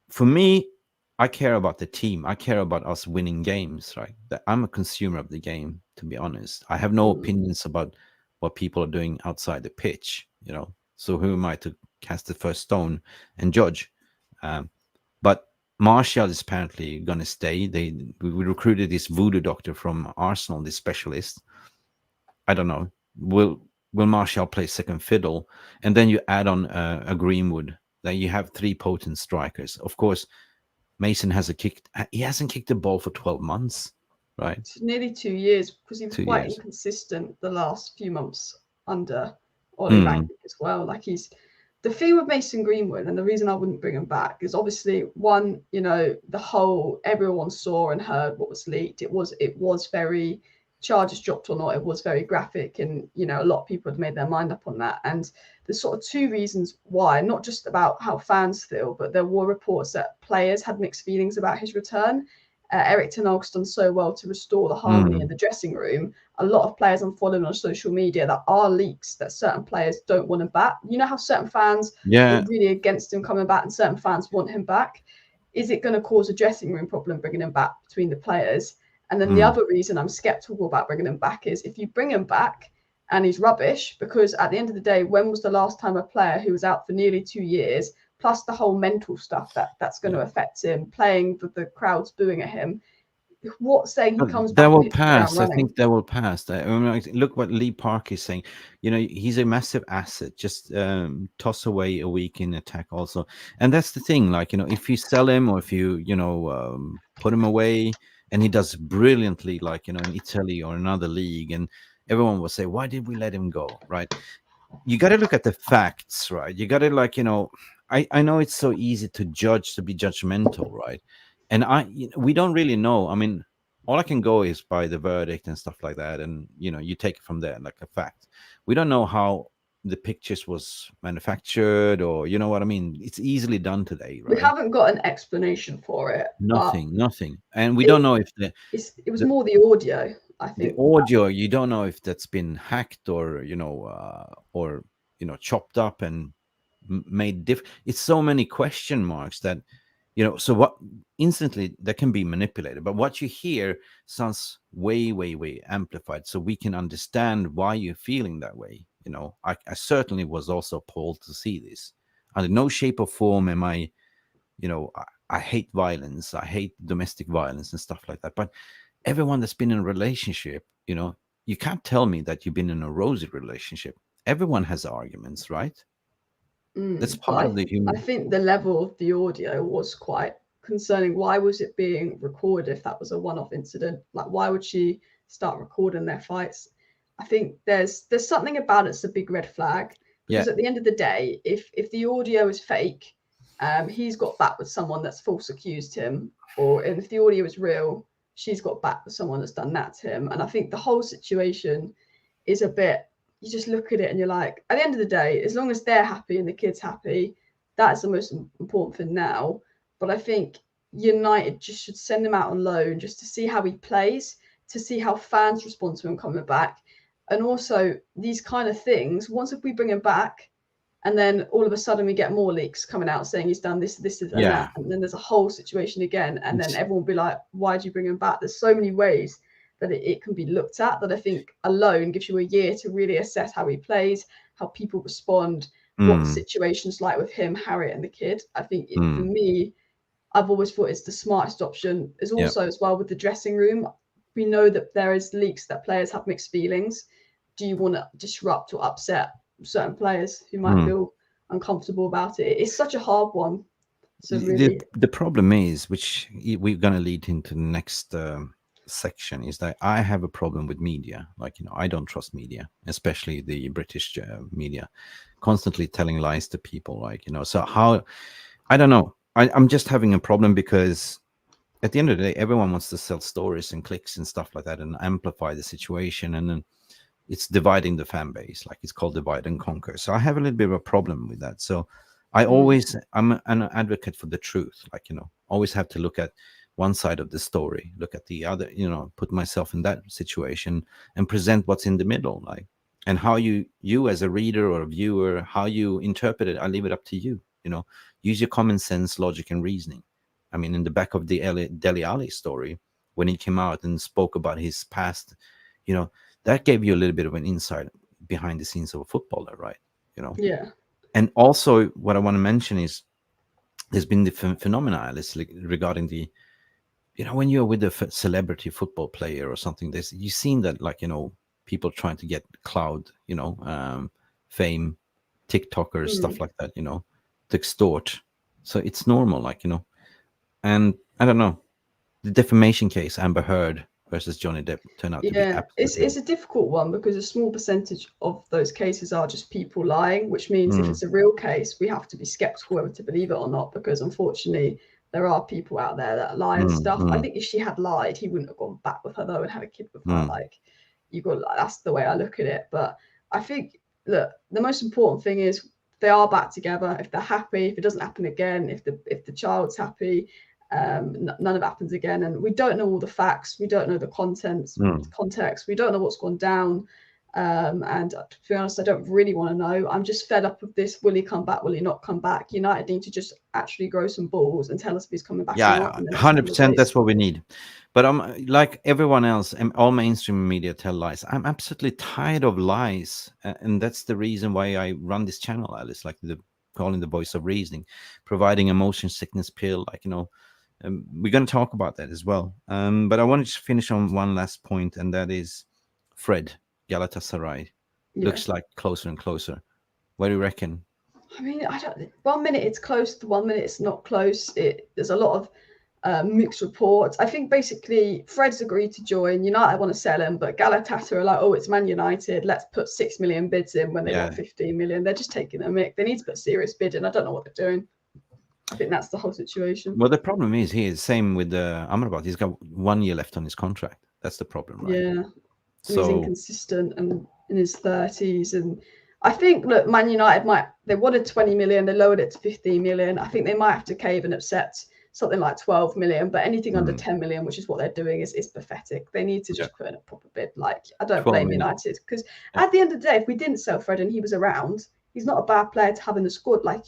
for me, I care about the team. I care about us winning games, right? I'm a consumer of the game, to be honest. I have no opinions about what people are doing outside the pitch, you know. So who am I to cast the first stone and judge? But Martial is apparently going to stay. We recruited this voodoo doctor from Arsenal, this specialist. I don't know. Will Martial play second fiddle? And then you add on a Greenwood. Then you have three potent strikers. Of course, Mason hasn't kicked the ball for 12 months, right? It's nearly 2 years, because he was quite inconsistent the last few months under Ollie Rangnick as well. Like, the thing with Mason Greenwood, and the reason I wouldn't bring him back, is obviously, one, you know, everyone saw and heard what was leaked. It was very, charges dropped or not, it was very graphic, and, you know, a lot of people had made their mind up on that. And there's sort of two reasons why, not just about how fans feel, but there were reports that players had mixed feelings about his return. Erik ten Hag's done so well to restore the harmony in the dressing room. A lot of players I'm following on social media, that are leaks that certain players don't want him back. You know how certain fans are really against him coming back and certain fans want him back? Is it going to cause a dressing room problem bringing him back between the players? And then the other reason I'm skeptical about bringing him back is, if you bring him back and he's rubbish, because at the end of the day, when was the last time a player who was out for nearly 2 years, plus the whole mental stuff that's going to affect him, playing with the crowds booing at him, What's saying he comes That back will and hits the ground pass. I running? think that will pass. I mean, like, look what Lee Park is saying. You know, he's a massive asset. Just toss away a week in attack also. And that's the thing. Like, you know, if you sell him or if you, you know, put him away and he does brilliantly, like, you know, in Italy or another league, and everyone will say, why did we let him go? Right. You got to look at the facts, right? You got to, like, you know, I know it's so easy to judge, to be judgmental, right? And we don't really know. I mean, all I can go is by the verdict and stuff like that, and you know, you take it from there, like a fact. We don't know how the pictures was manufactured, or you know what I mean. It's easily done today, We right? haven't got an explanation for it. Nothing, and we don't know if It was more the audio, I think. the audio, you don't know if that's been hacked or you know, chopped up and made different. It's so many question marks that, you know, so what instantly that can be manipulated, but what you hear sounds way amplified, so we can understand why you're feeling that way. You know, I certainly was also appalled to see this. Under no shape or form am I, you know, I hate violence, I hate domestic violence and stuff like that, but everyone that's been in a relationship, you know, you can't tell me that you've been in a rosy relationship. Everyone has arguments, right? That's part of the human. I think the level of the audio was quite concerning. Why was it being recorded if that was a one-off incident? Like, why would she start recording their fights? I think there's something about it's a big red flag, because at the end of the day, if the audio is fake, he's got back with someone that's false accused him, or if the audio is real, she's got back with someone that's done that to him. And I think the whole situation is a bit, you just look at it and you're like, at the end of the day, as long as they're happy and the kid's happy, that's the most important thing now. But I think United just should send him out on loan just to see how he plays, to see how fans respond to him coming back. And also these kind of things, once if we bring him back and then all of a sudden we get more leaks coming out saying he's done this, and that, and then there's a whole situation again, and then everyone will be like, why do you bring him back? There's so many ways that it can be looked at, that I think alone gives you a year to really assess how he plays, how people respond, what the situation's like with him, Harriet, and the kid. I think for me, I've always thought it's the smartest option. Is also as well with the dressing room. We know that there is leaks that players have mixed feelings. Do you want to disrupt or upset certain players who might feel uncomfortable about it? It's such a hard one. So really, the problem is, which we're going to lead into the next section, is that I have a problem with media. Like, you know, I don't trust media, especially the British media, constantly telling lies to people. Like, you know, so how, I don't know. I'm just having a problem because at the end of the day, everyone wants to sell stories and clicks and stuff like that and amplify the situation. And then it's dividing the fan base. Like, it's called divide and conquer. So I have a little bit of a problem with that. So I'm an advocate for the truth. Like, you know, always have to look at one side of the story, look at the other, you know, put myself in that situation and present what's in the middle. Like, and how you as a reader or a viewer, how you interpret it, I leave it up to you. You know, use your common sense, logic, and reasoning. I mean, in the back of the Dele Alli story, when he came out and spoke about his past, you know, that gave you a little bit of an insight behind the scenes of a footballer, right? You know? Yeah. And also, what I want to mention is there's been the phenomena, Alice, regarding the, you know, when you're with a celebrity football player or something, you've seen that, like, you know, people trying to get clout, you know, fame, TikTokers, stuff like that, you know, to extort. So it's normal, like, you know. And I don't know, the defamation case, Amber Heard versus Johnny Depp, turned out to be absolutely... It's a difficult one, because a small percentage of those cases are just people lying, which means if it's a real case, we have to be skeptical whether to believe it or not, because unfortunately there are people out there that lie and stuff. I think if she had lied, he wouldn't have gone back with her though and had a kid with her. Like, that's the way I look at it. But I think, look, the most important thing is they are back together. If they're happy, if it doesn't happen again, if the child's happy, none of it happens again. And we don't know all the facts, we don't know the context, we don't know what's gone down, and to be honest, I don't really want to know. I'm just fed up of this. Will he come back? Will he not come back? United need to just actually grow some balls and tell us if he's coming back. Yeah, 100%. That's what we need. But like everyone else, and all mainstream media tell lies. I'm absolutely tired of lies, and that's the reason why I run this channel, Alice. Like calling the voice of reasoning, providing a motion sickness pill, like, you know, We're going to talk about that as well. But I wanted to finish on one last point, and that is Fred, Galatasaray. Yeah. Looks like closer and closer. What do you reckon? I mean, I don't. 1 minute it's close, the 1 minute it's not close. There's a lot of mixed reports. I think basically Fred's agreed to join. United want to sell him, but Galatasaray are like, oh, it's Man United. Let's put 6 million bids in when they want 15 million. They're just taking a mick. They need to put serious bid in. I don't know what they're doing. I think that's the whole situation. Well, the problem is here, same with Amrabat. He's got 1 year left on his contract. That's the problem, right? Yeah. So he's inconsistent and in his 30s. And I think, look, Man United they wanted 20 million. They lowered it to 15 million. I think they might have to cave and accept something like 12 million, but anything under 10 million, which is what they're doing, is pathetic. They need to just put in a proper bid. Like, I don't blame United, because at the end of the day, if we didn't sell Fred and he was around, he's not a bad player to have in the squad. Like,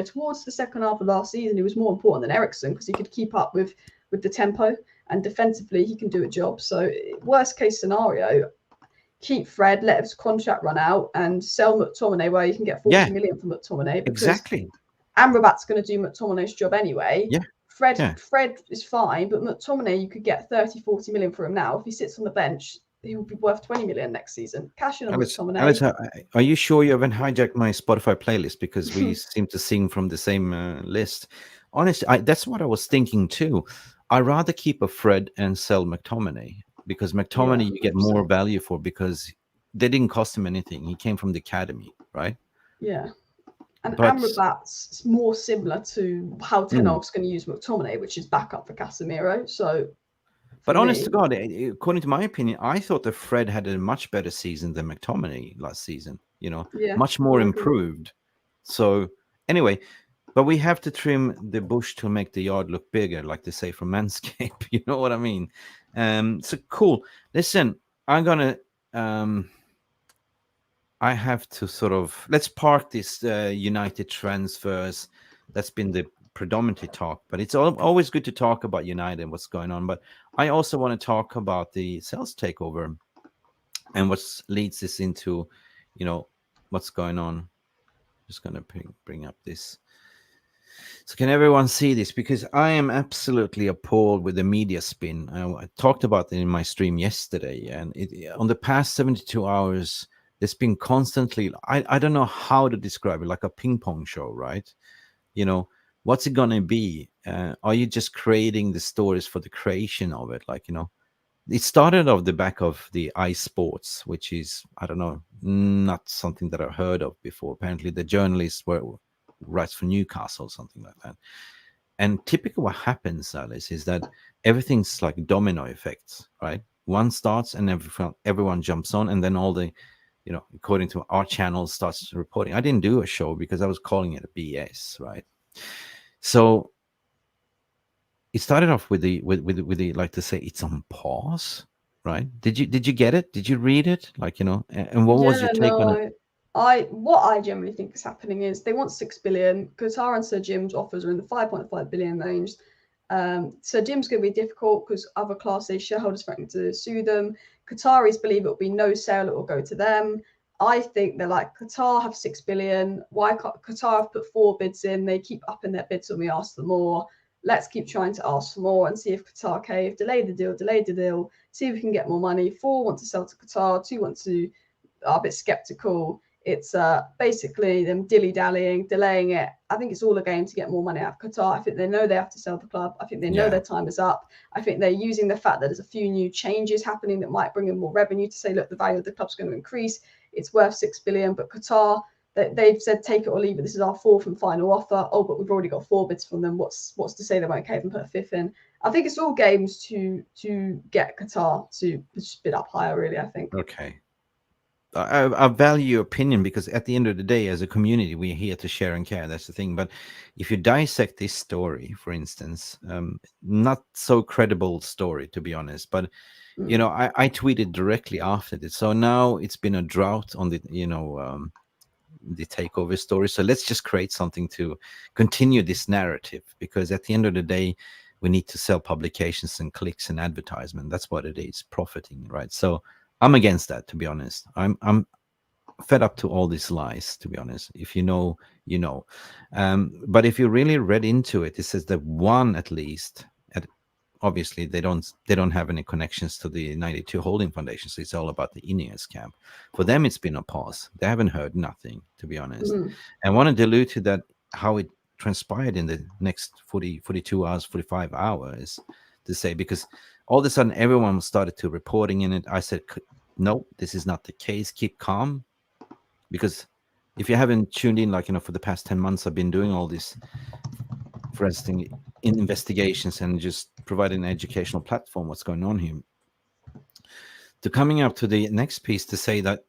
towards the second half of last season, he was more important than Eriksen because he could keep up with the tempo, and defensively he can do a job. So worst case scenario, keep Fred, let his contract run out, and sell McTominay where you can get 40 million for McTominay. Exactly. Amrabat's going to do McTominay's job anyway. Yeah. Fred is fine, but McTominay, you could get 30, 40 million for him now. If he sits on the bench, he will be worth 20 million next season. Cash in on McTominay. Alex, are you sure you haven't hijacked my Spotify playlist? Because we seem to sing from the same list. Honestly, that's what I was thinking too. I'd rather keep a Fred and sell McTominay, because McTominay you get more value for, because they didn't cost him anything. He came from the academy, right? Yeah. And Amrabat's more similar to how Tenhag's going to use McTominay, which is backup for Casemiro. So, but honest to God, according to my opinion, I thought that Fred had a much better season than McTominay last season. Much more improved. So anyway, but we have to trim the bush to make the yard look bigger, like they say from Manscaped. You know what I mean? So cool. Listen, I'm gonna. I have to sort of, let's park this United transfers. That's been the predominantly talk, but it's always good to talk about United and what's going on. But I also want to talk about the sales takeover and what leads this into, what's going on. Just going to bring up this. So can everyone see this? Because I am absolutely appalled with the media spin. I talked about it in my stream yesterday, and on the past 72 hours, there's been constantly, I don't know how to describe it, like a ping pong show, right? What's it going to be? Are you just creating the stories for the creation of it? Like, it started off the back of the iSports, which is, I don't know, not something that I've heard of before. Apparently the journalists writes for Newcastle, something like that. And typically what happens, Alice, is that everything's like domino effects, right? One starts and everyone jumps on, and then all the, according to our channel, starts reporting. I didn't do a show because I was calling it a BS, right? So it started off with the like to say it's on pause, right? Did you get it? Did you read it? Like, and what was your take on it? What I generally think is happening is they want 6 billion. Qatar and Sir Jim's offers are in the 5.5 billion range. Sir Jim's going to be difficult because other Class A shareholders threatening to sue them. Qataris believe it will be no sale, it will go to them. I think they're like, Qatar have 6 billion. Why can't Qatar have put 4 bids in? They keep upping their bids when we ask for more. Let's keep trying to ask for more and see if Qatar cave. Delay the deal. See if we can get more money. 4 want to sell to Qatar. 2 are a bit skeptical. It's basically them dilly-dallying, delaying it. I think it's all a game to get more money out of Qatar. I think they know they have to sell the club. I think they know their time is up. I think they're using the fact that there's a few new changes happening that might bring in more revenue to say, look, the value of the club's going to increase. It's worth 6 billion. But Qatar, they've said, take it or leave it. This is our 4th and final offer. Oh, but we've already got 4 bids from them. What's to say they won't cave and put a 5th in? I think it's all games to get Qatar to bid up higher, really, I think. Okay. I value your opinion, because at the end of the day, as a community, we're here to share and care. That's the thing. But if you dissect this story, for instance, not so credible story, to be honest. But I tweeted directly after this. So now it's been a drought on the the takeover story. So let's just create something to continue this narrative, because at the end of the day, we need to sell publications and clicks and advertisement. That's what it is, profiting, right? So I'm against that, to be honest. I'm fed up to all these lies, to be honest. If you know, you know. But if you really read into it, it says that one at least, obviously they don't have any connections to the 92 holding foundation, so it's all about the Ineos camp. For them, it's been a pause. They haven't heard nothing, to be honest. And I want to allude to that, how it transpired in the next 42 hours, 45 hours, to say, because all of a sudden everyone started to reporting in it. I said, no, this is not the case. Keep calm. Because if you haven't tuned in, like, for the past 10 months, I've been doing all this, for instance, in investigations and just providing an educational platform, what's going on here. To coming up to the next piece to say that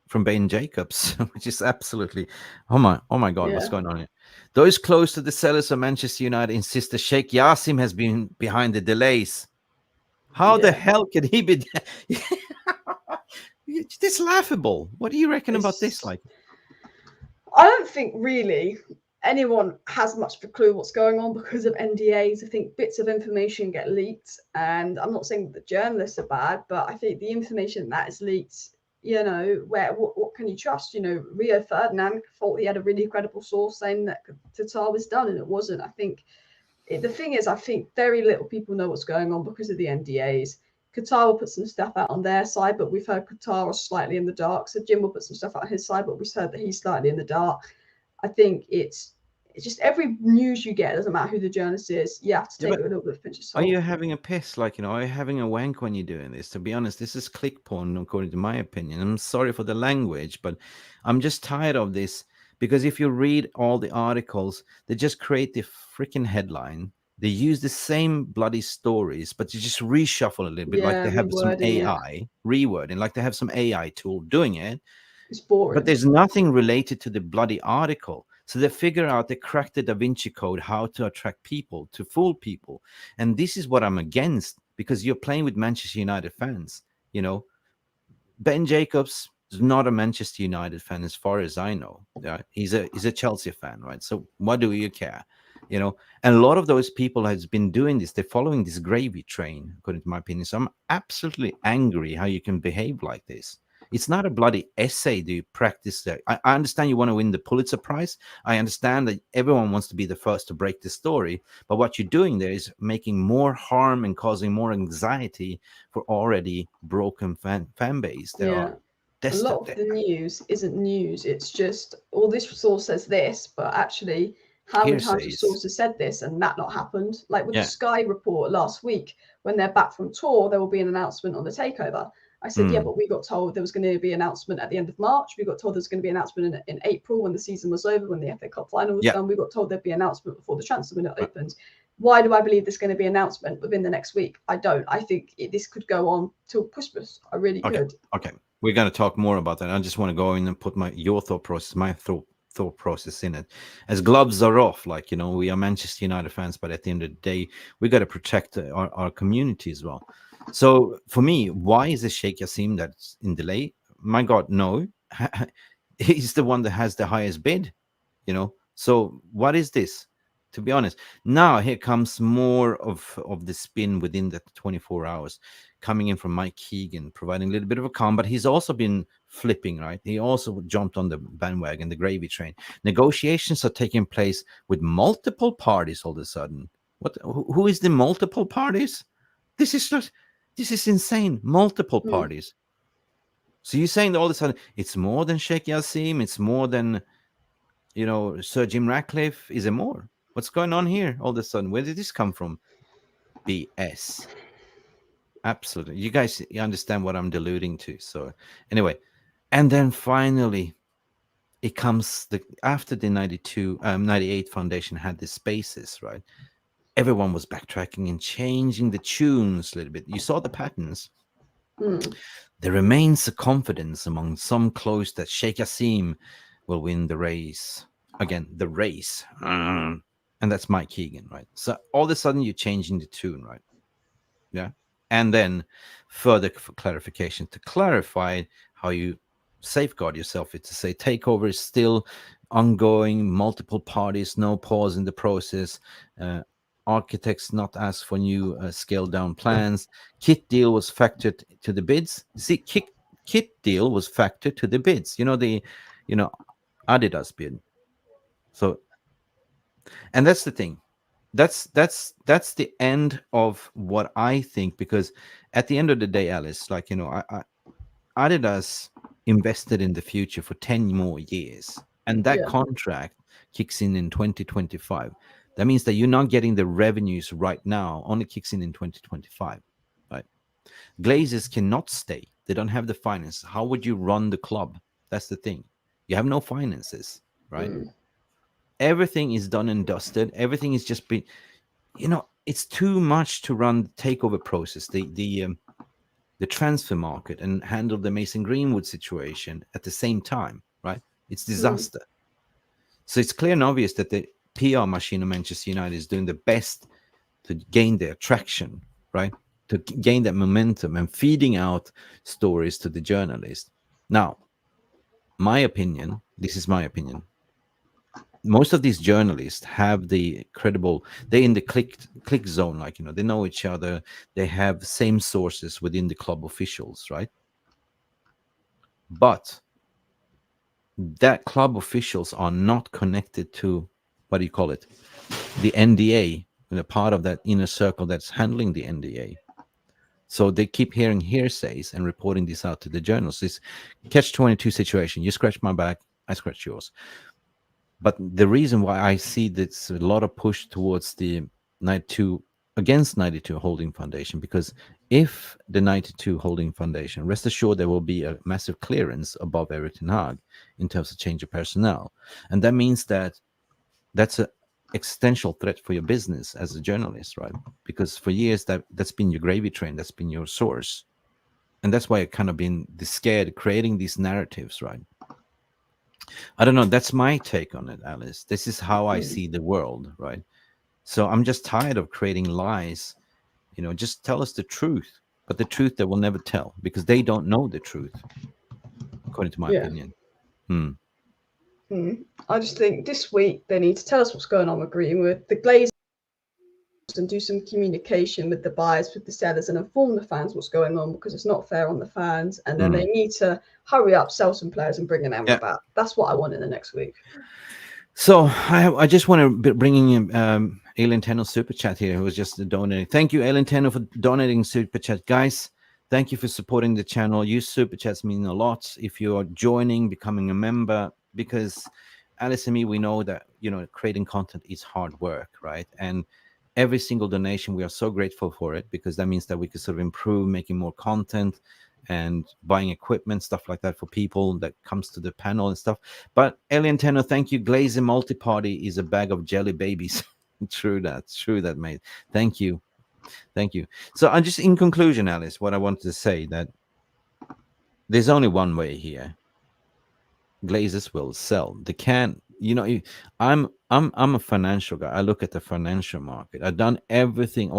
from Ben Jacobs, which is absolutely, oh my God, what's going on here? Those close to the sellers of Manchester United insist that Sheikh Yassim has been behind the delays. How the hell could he be? It's laughable. What do you reckon about this? Like, I don't think really anyone has much of a clue what's going on because of NDAs. I think bits of information get leaked, and I'm not saying that the journalists are bad, but I think the information that is leaked, what can you trust? Rio Ferdinand thought he had a really credible source saying that Qatar was done, and it wasn't. I think the thing is, I think very little people know what's going on because of the NDAs. Qatar will put some stuff out on their side, but we've heard Qatar are slightly in the dark. So Jim will put some stuff out on his side, but we've heard that he's slightly in the dark. I think it's just every news you get, doesn't matter who the journalist is, you have to take it with a little bit of pinch of salt. Are you having a piss? Like, are you having a wank when you're doing this? To be honest, this is click porn, according to my opinion. I'm sorry for the language, but I'm just tired of this, because if you read all the articles, they just create the freaking headline. They use the same bloody stories, but you just reshuffle a little bit, like they have some AI rewording, like they have some AI tool doing it. It's boring. But there's nothing related to the bloody article. So they figure out, they crack the Da Vinci Code, how to attract people, to fool people. And this is what I'm against, because you're playing with Manchester United fans. Ben Jacobs is not a Manchester United fan, as far as I know. He's a Chelsea fan, right? So what do you care? And a lot of those people has been doing this. They're following this gravy train, according to my opinion. So I'm absolutely angry how you can behave like this. It's not a bloody essay. Do you practice that? I understand you want to win the Pulitzer Prize. I understand that everyone wants to be the first to break the story. But what you're doing there is making more harm and causing more anxiety for already broken fan base. There are a lot of the news isn't news. It's just, this source says this, but actually, how many times have sources said this and that not happened? Like with the Sky report last week, when they're back from tour, there will be an announcement on the takeover. I said, but we got told there was going to be an announcement at the end of March. We got told there was going to be an announcement in April when the season was over, when the FA Cup final was done. We got told thereuld be an announcement before the transfer window opens. Why do I believe there's going to be an announcement within the next week? I don't. I think this could go on till Christmas. I really could. Okay. We're going to talk more about that. I just want to go in and put your thought process, my thought process in it. As gloves are off, we are Manchester United fans, but at the end of the day, we got to protect our community as well. So for me, why is it Sheikh Yassim that's in delay? My God, no. He's the one that has the highest bid, So what is this? To be honest, now here comes more of the spin within the 24 hours, coming in from Mike Keegan, providing a little bit of a calm, but he's also been flipping, right? He also jumped on the bandwagon, the gravy train. Negotiations are taking place with multiple parties all of a sudden. Who is the multiple parties? This is insane. Multiple parties. So you're saying that all of a sudden it's more than Sheikh Yassim, it's more than, Sir Jim Ratcliffe? Is it more? What's going on here all of a sudden? Where did this come from? BS. Absolutely. You understand what I'm alluding to. So anyway, and then finally, it comes after the 98 Foundation had the spaces, right? Everyone was backtracking and changing the tunes a little bit. You saw the patterns. There remains a confidence among some close that Sheikh Yassim will win the race. Again, the race. And that's Mike Keegan, right? So all of a sudden you're changing the tune, right? Yeah. And then further clarification to clarify how you safeguard yourself is to say takeover is still ongoing, multiple parties, no pause in the process. Architects not asked for new scaled down plans. Kit deal was factored to the bids. See, kit deal was factored to the bids. The Adidas bid. So, and that's the thing. That's the end of what I think, because at the end of the day, Alice, like, Adidas invested in the future for 10 more years, and that contract kicks in 2025. That means that you're not getting the revenues right now, only kicks in 2025, right? Glazers cannot stay. They don't have the finances. How would you run the club? That's the thing. You have no finances, right? Everything is done and dusted. Everything is just been, it's too much to run the takeover process, the transfer market, and handle the Mason Greenwood situation at the same time, right? It's disaster. So it's clear and obvious that the PR machine of Manchester United is doing the best to gain their traction, right? To gain that momentum and feeding out stories to the journalists. Now, my opinion, this is my opinion, most of these journalists have the credible, they're in the click zone, like, they know each other, they have the same sources within the club officials, right? But that club officials are not connected to, what do you call it, the NDA, and a part of that inner circle that's handling the NDA. So they keep hearing hearsays and reporting this out to the journalists. This catch-22 situation. You scratch my back, I scratch yours. But the reason why I see this a lot of push towards the 92 against 92 Holding Foundation, because if the 92 Holding Foundation, rest assured there will be a massive clearance above Erik ten Hag in terms of change of personnel, and that means that that's an existential threat for your business as a journalist, right? Because for years that's been your gravy train, that's been your source, and that's why I kind of been scared creating these narratives, right? I don't know. That's my take on it, Alice. This is how I see the world, right? So I'm just tired of creating lies. Just tell us the truth, but the truth they will never tell, because they don't know the truth, according to my opinion. I just think this week they need to tell us what's going on with Greenwood, the Glazers, and do some communication with the buyers, with the sellers, and inform the fans what's going on, because it's not fair on the fans. And then they need to hurry up, sell some players, and bring in Amrabat. That's what I want in the next week. So I just want to bring in Alien Tenno Super Chat here, who was just donating. Thank you, Alien Tenno, for donating Super Chat. Guys, thank you for supporting the channel. Your Super Chats mean a lot if you are joining, becoming a member, because Alice and me, we know that, creating content is hard work, right? And every single donation, we are so grateful for it, because that means that we can sort of improve making more content and buying equipment, stuff like that, for people that comes to the panel and stuff. But Alien Tenno, thank you. Glazer Multi-Party is a bag of jelly babies. True that, mate. Thank you. So I'm just, in conclusion, Alice, what I wanted to say, that there's only one way here. Glazers will sell. They can't. I'm a financial guy. I look at the financial market. I've done everything.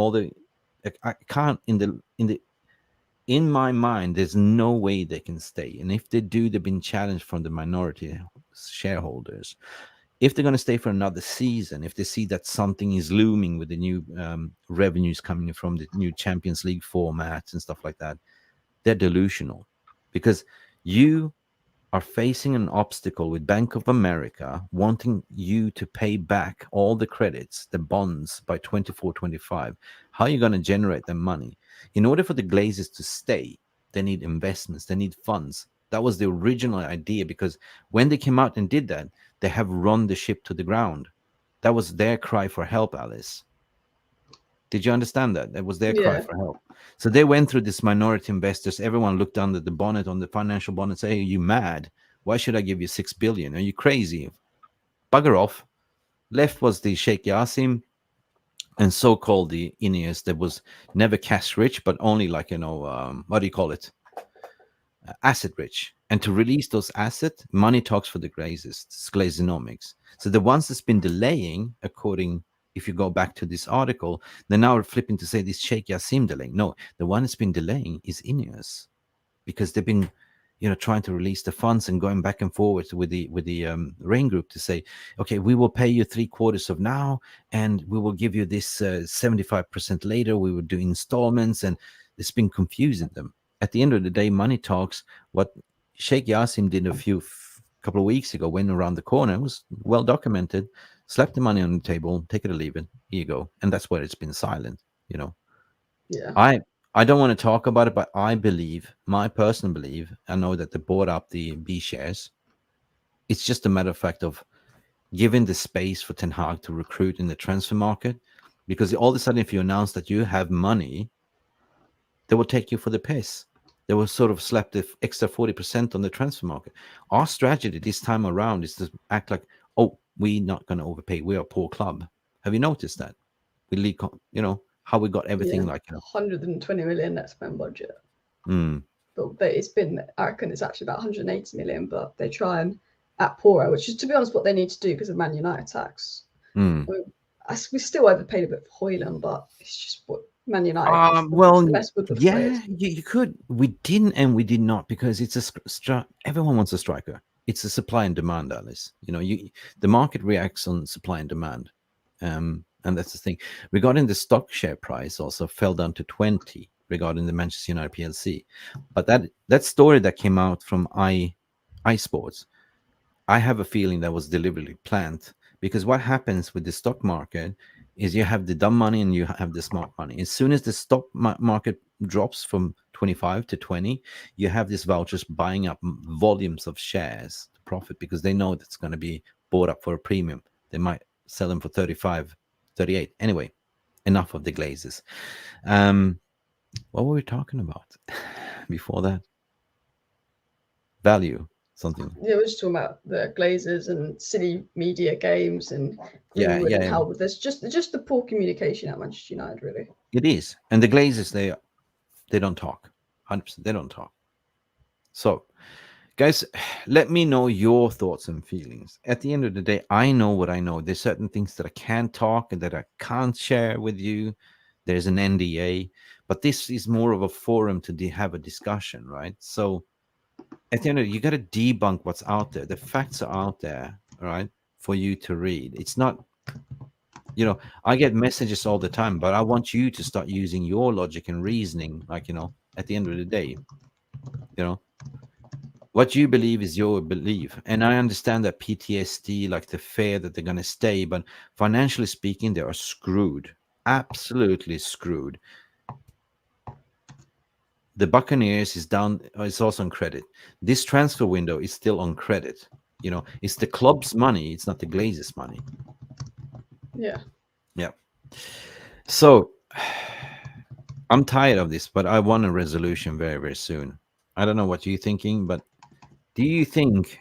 I can't in my mind, there's no way they can stay. And if they do, they've been challenged from the minority shareholders. If they're going to stay for another season, if they see that something is looming with the new revenues coming from the new Champions League formats and stuff like that, they're delusional, because you are facing an obstacle with Bank of America wanting you to pay back all the credits, the bonds, by 24-25. How are you going to generate the money? In order for the Glazers to stay, they need investments, they need funds. That was the original idea, because when they came out and did that, they have run the ship to the ground. That was their cry for help, Alice. Did you understand that? That was their cry for help. So they went through this minority investors. Everyone looked under the bonnet, on the financial bonnet, and say, hey, are you mad? Why should I give you 6 billion? Are you crazy? Bugger off. Left was the Sheikh Yassim and so-called the Ineos that was never cash rich, but only like, what do you call it? Asset rich. And to release those assets, money talks for the Glazers. It's Glazenomics. So the ones that's been delaying, according, if you go back to this article, they're now flipping to say this Sheikh Yassim delaying. No, the one that's been delaying is Ineos, because they've been, trying to release the funds and going back and forward with the Rain Group to say, okay, we will pay you 3/4 of now, and we will give you this 75% later. We will do installments, and it's been confusing them. at the end of the day, money talks. What Sheikh Yassim did couple of weeks ago, went around the corner, it was well documented, slapped the money on the table, take it or leave it, here you go. And that's where it's been silent, you know. Yeah. I don't want to talk about it, but I believe, my personal belief, I know that they bought up the B shares. It's just a matter of fact of giving the space for Ten Hag to recruit in the transfer market, because all of a sudden, if you announce that you have money, they will take you for the piss. They will sort of slap the extra 40% on the transfer market. Our strategy this time around is to act like, oh, we're not going to overpay. We're a poor club. Have you noticed that? We lead, you know, how we got everything like, you know, 120 million net spend budget. Mm. But it's been, I reckon it's actually about 180 million, but they try and at poorer, which is, to be honest, what they need to do because of Man United tax. Mm. We still overpaid a bit for Hojlund, but it's just what Man United well, mess with the yeah, players. you could. We didn't and we did not, because it's everyone wants a striker. It's a supply and demand, Alice. You know, the market reacts on supply and demand, and that's the thing. Regarding the stock share price, also fell down to 20 regarding the Manchester United PLC. But that story that came out from iSports, I have a feeling that was deliberately planned, because what happens with the stock market is you have the dumb money and you have the smart money. As soon as the stock market drops from 25 to 20, you have these vouchers buying up volumes of shares to profit, because they know that's going to be bought up for a premium. They might sell them for 35, 38. Anyway, enough of the Glazers. What were we talking about before that? Value. Something. Yeah, we're just talking about the Glazers and City Media Games and Greenwood and how there's just the poor communication at Manchester United, really. It is. And the Glazers, they don't talk. 100%, they don't talk. So, guys, let me know your thoughts and feelings. At the end of the day, I know what I know. There's certain things that I can't talk and that I can't share with you. There's an NDA, but this is more of a forum to have a discussion, right? So, at the end of it, you got to debunk what's out there. The facts are out there, all right, for you to read. It's not, you know, I get messages all the time, but I want you to start using your logic and reasoning. Like, you know, at the end of the day, you know, what you believe is your belief. And I understand that PTSD, like the fear that they're going to stay, but financially speaking, they are screwed, absolutely screwed. The Buccaneers is down. It's also on credit. This transfer window is still on credit. You know, it's the club's money. It's not the Glazers' money. Yeah. Yeah. So I'm tired of this, but I want a resolution very, very soon. I don't know what you're thinking, but do you think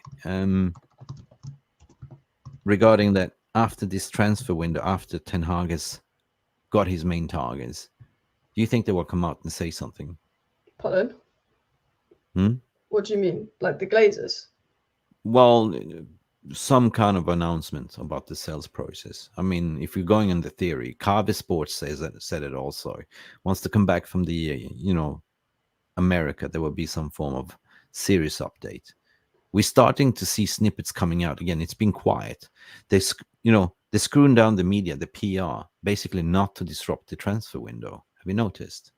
regarding that after this transfer window, after Ten Hag has got his main targets, do you think they will come out and say something? Pardon? What do you mean? Like the Glazers? Well, some kind of announcement about the sales process. I mean, if you're going in the theory, Jarvis Sports said it also. Wants to come back from the, you know, America, there will be some form of serious update. We're starting to see snippets coming out again. It's been quiet. They're screwing down the media, the PR, basically not to disrupt the transfer window. Have you noticed?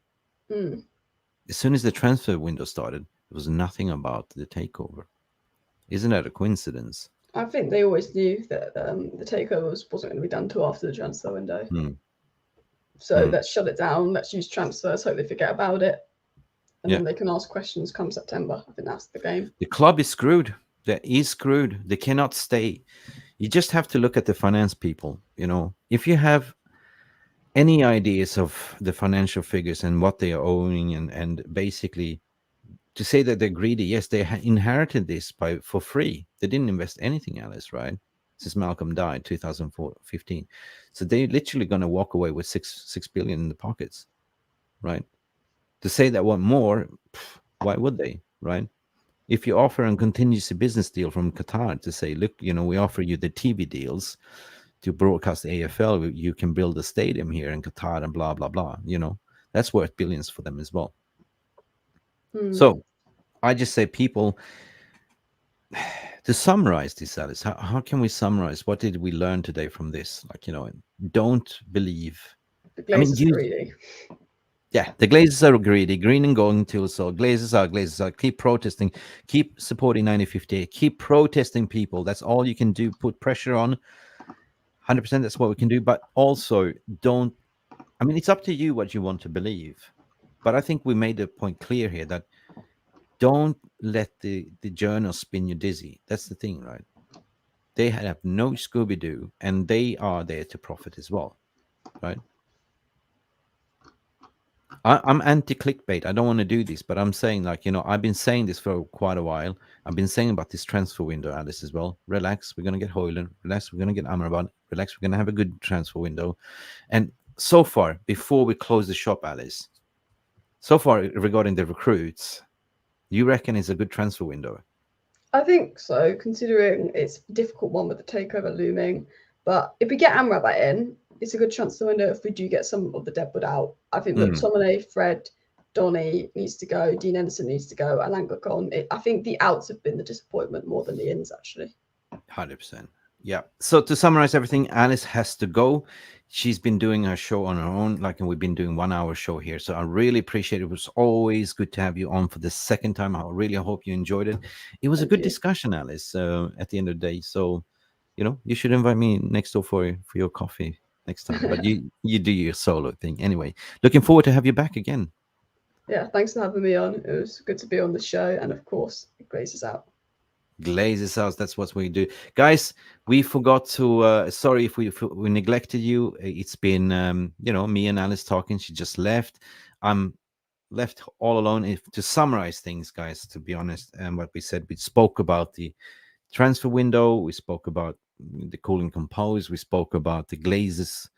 As soon as the transfer window started, there was nothing about the takeover. Isn't that a coincidence? I think they always knew that the takeover wasn't going to be done till after the transfer window. So let's shut it down. Let's use transfers. Hope they forget about it. And then they can ask questions come September. I think that's the game. The club is screwed. They is screwed. They cannot stay. You just have to look at the finance people. You know, if you have any ideas of the financial figures and what they are owning, and basically to say that they're greedy, yes, they inherited this for free. They didn't invest anything else, right? Since Malcolm died, 2015. So they're literally going to walk away with six billion in the pockets, right? To say that want more, why would they, right? If you offer a contingency business deal from Qatar to say, look, you know, we offer you the TV deals to broadcast the AFL, you can build a stadium here in Qatar and blah, blah, blah, you know, that's worth billions for them as well. So I just say, people, to summarize this, Alice, how can we summarize? What did we learn today from this? Like, you know, don't believe. The Glazers greedy. Yeah, the Glazers are greedy, green and going too. So Glazers are. Keep protesting, keep supporting 9058, keep protesting people. That's all you can do. Put pressure on. 100%. That's what we can do. But also, don't. I mean, it's up to you what you want to believe. But I think we made the point clear here that don't let the journal spin you dizzy. That's the thing, right? They have no Scooby-Doo, and they are there to profit as well, right? I'm anti-clickbait. I don't want to do this, but I'm saying, like, I've been saying this for quite a while. I've been saying about this transfer window, Alice, as well. Relax, we're going to get Hojlund. Relax, we're going to get Amrabat. Relax, we're going to have a good transfer window. And so far, before we close the shop, Alice, so far regarding the recruits, you reckon it's a good transfer window? I think so, considering it's a difficult one with the takeover looming. But if we get Amrabat in, it's a good transfer window. If we do get some of the deadwood out, I think McTominay, Fred, Donny needs to go, Dean Henderson needs to go, Alan Gokon. I think the outs have been the disappointment more than the ins, actually. 100%. Yeah. So to summarize everything, Alice has to go. She's been doing her show on her own, and we've been doing 1 hour show here. So I really appreciate it. It was always good to have you on for the second time. I really hope you enjoyed it. It was a good discussion, Alice, at the end of the day. So, you should invite me next door for your coffee next time. But you do your solo thing. Anyway, looking forward to have you back again. Yeah, thanks for having me on. It was good to be on the show. And of course, Glazers out. Glazers out. That's what we do, guys. We forgot to sorry if we neglected you. It's been me and Alice talking. She just left. I'm left all alone. To summarize things, guys, to be honest, and what we said, we spoke about the transfer window, we spoke about the cooling compose, we spoke about the Glazers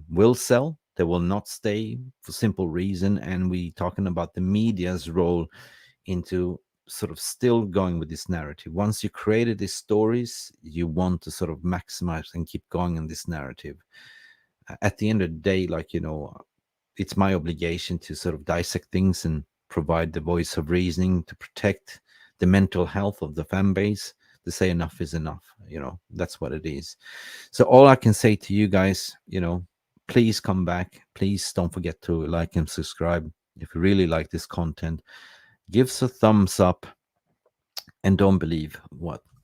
will sell, they will not stay for simple reason, and we talking about the media's role into sort of still going with this narrative. Once you created these stories, you want to sort of maximize and keep going in this narrative. At the end of the day, it's my obligation to sort of dissect things and provide the voice of reasoning to protect the mental health of the fan base, to say enough is enough. That's what it is. So all I can say to you guys, please come back. Please don't forget to like and subscribe. If you really like this content, give us a thumbs up, and don't believe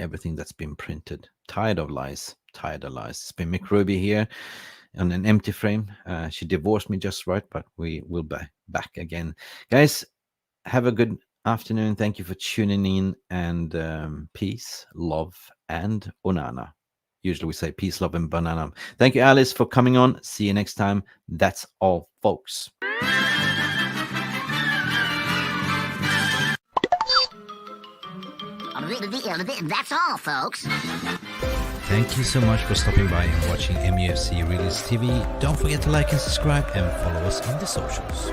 everything that's been printed. Tired of lies. It's been Mick Ruby here on an empty frame. She divorced me just right, but we will be back again. Guys, have a good afternoon. Thank you for tuning in, and peace, love, and onana. Usually we say peace, love, and banana. Thank you, Alice, for coming on. See you next time. That's all, folks. That's all, folks. Thank you so much for stopping by and watching Mufc Realist TV. Don't forget to like and subscribe and follow us on the socials.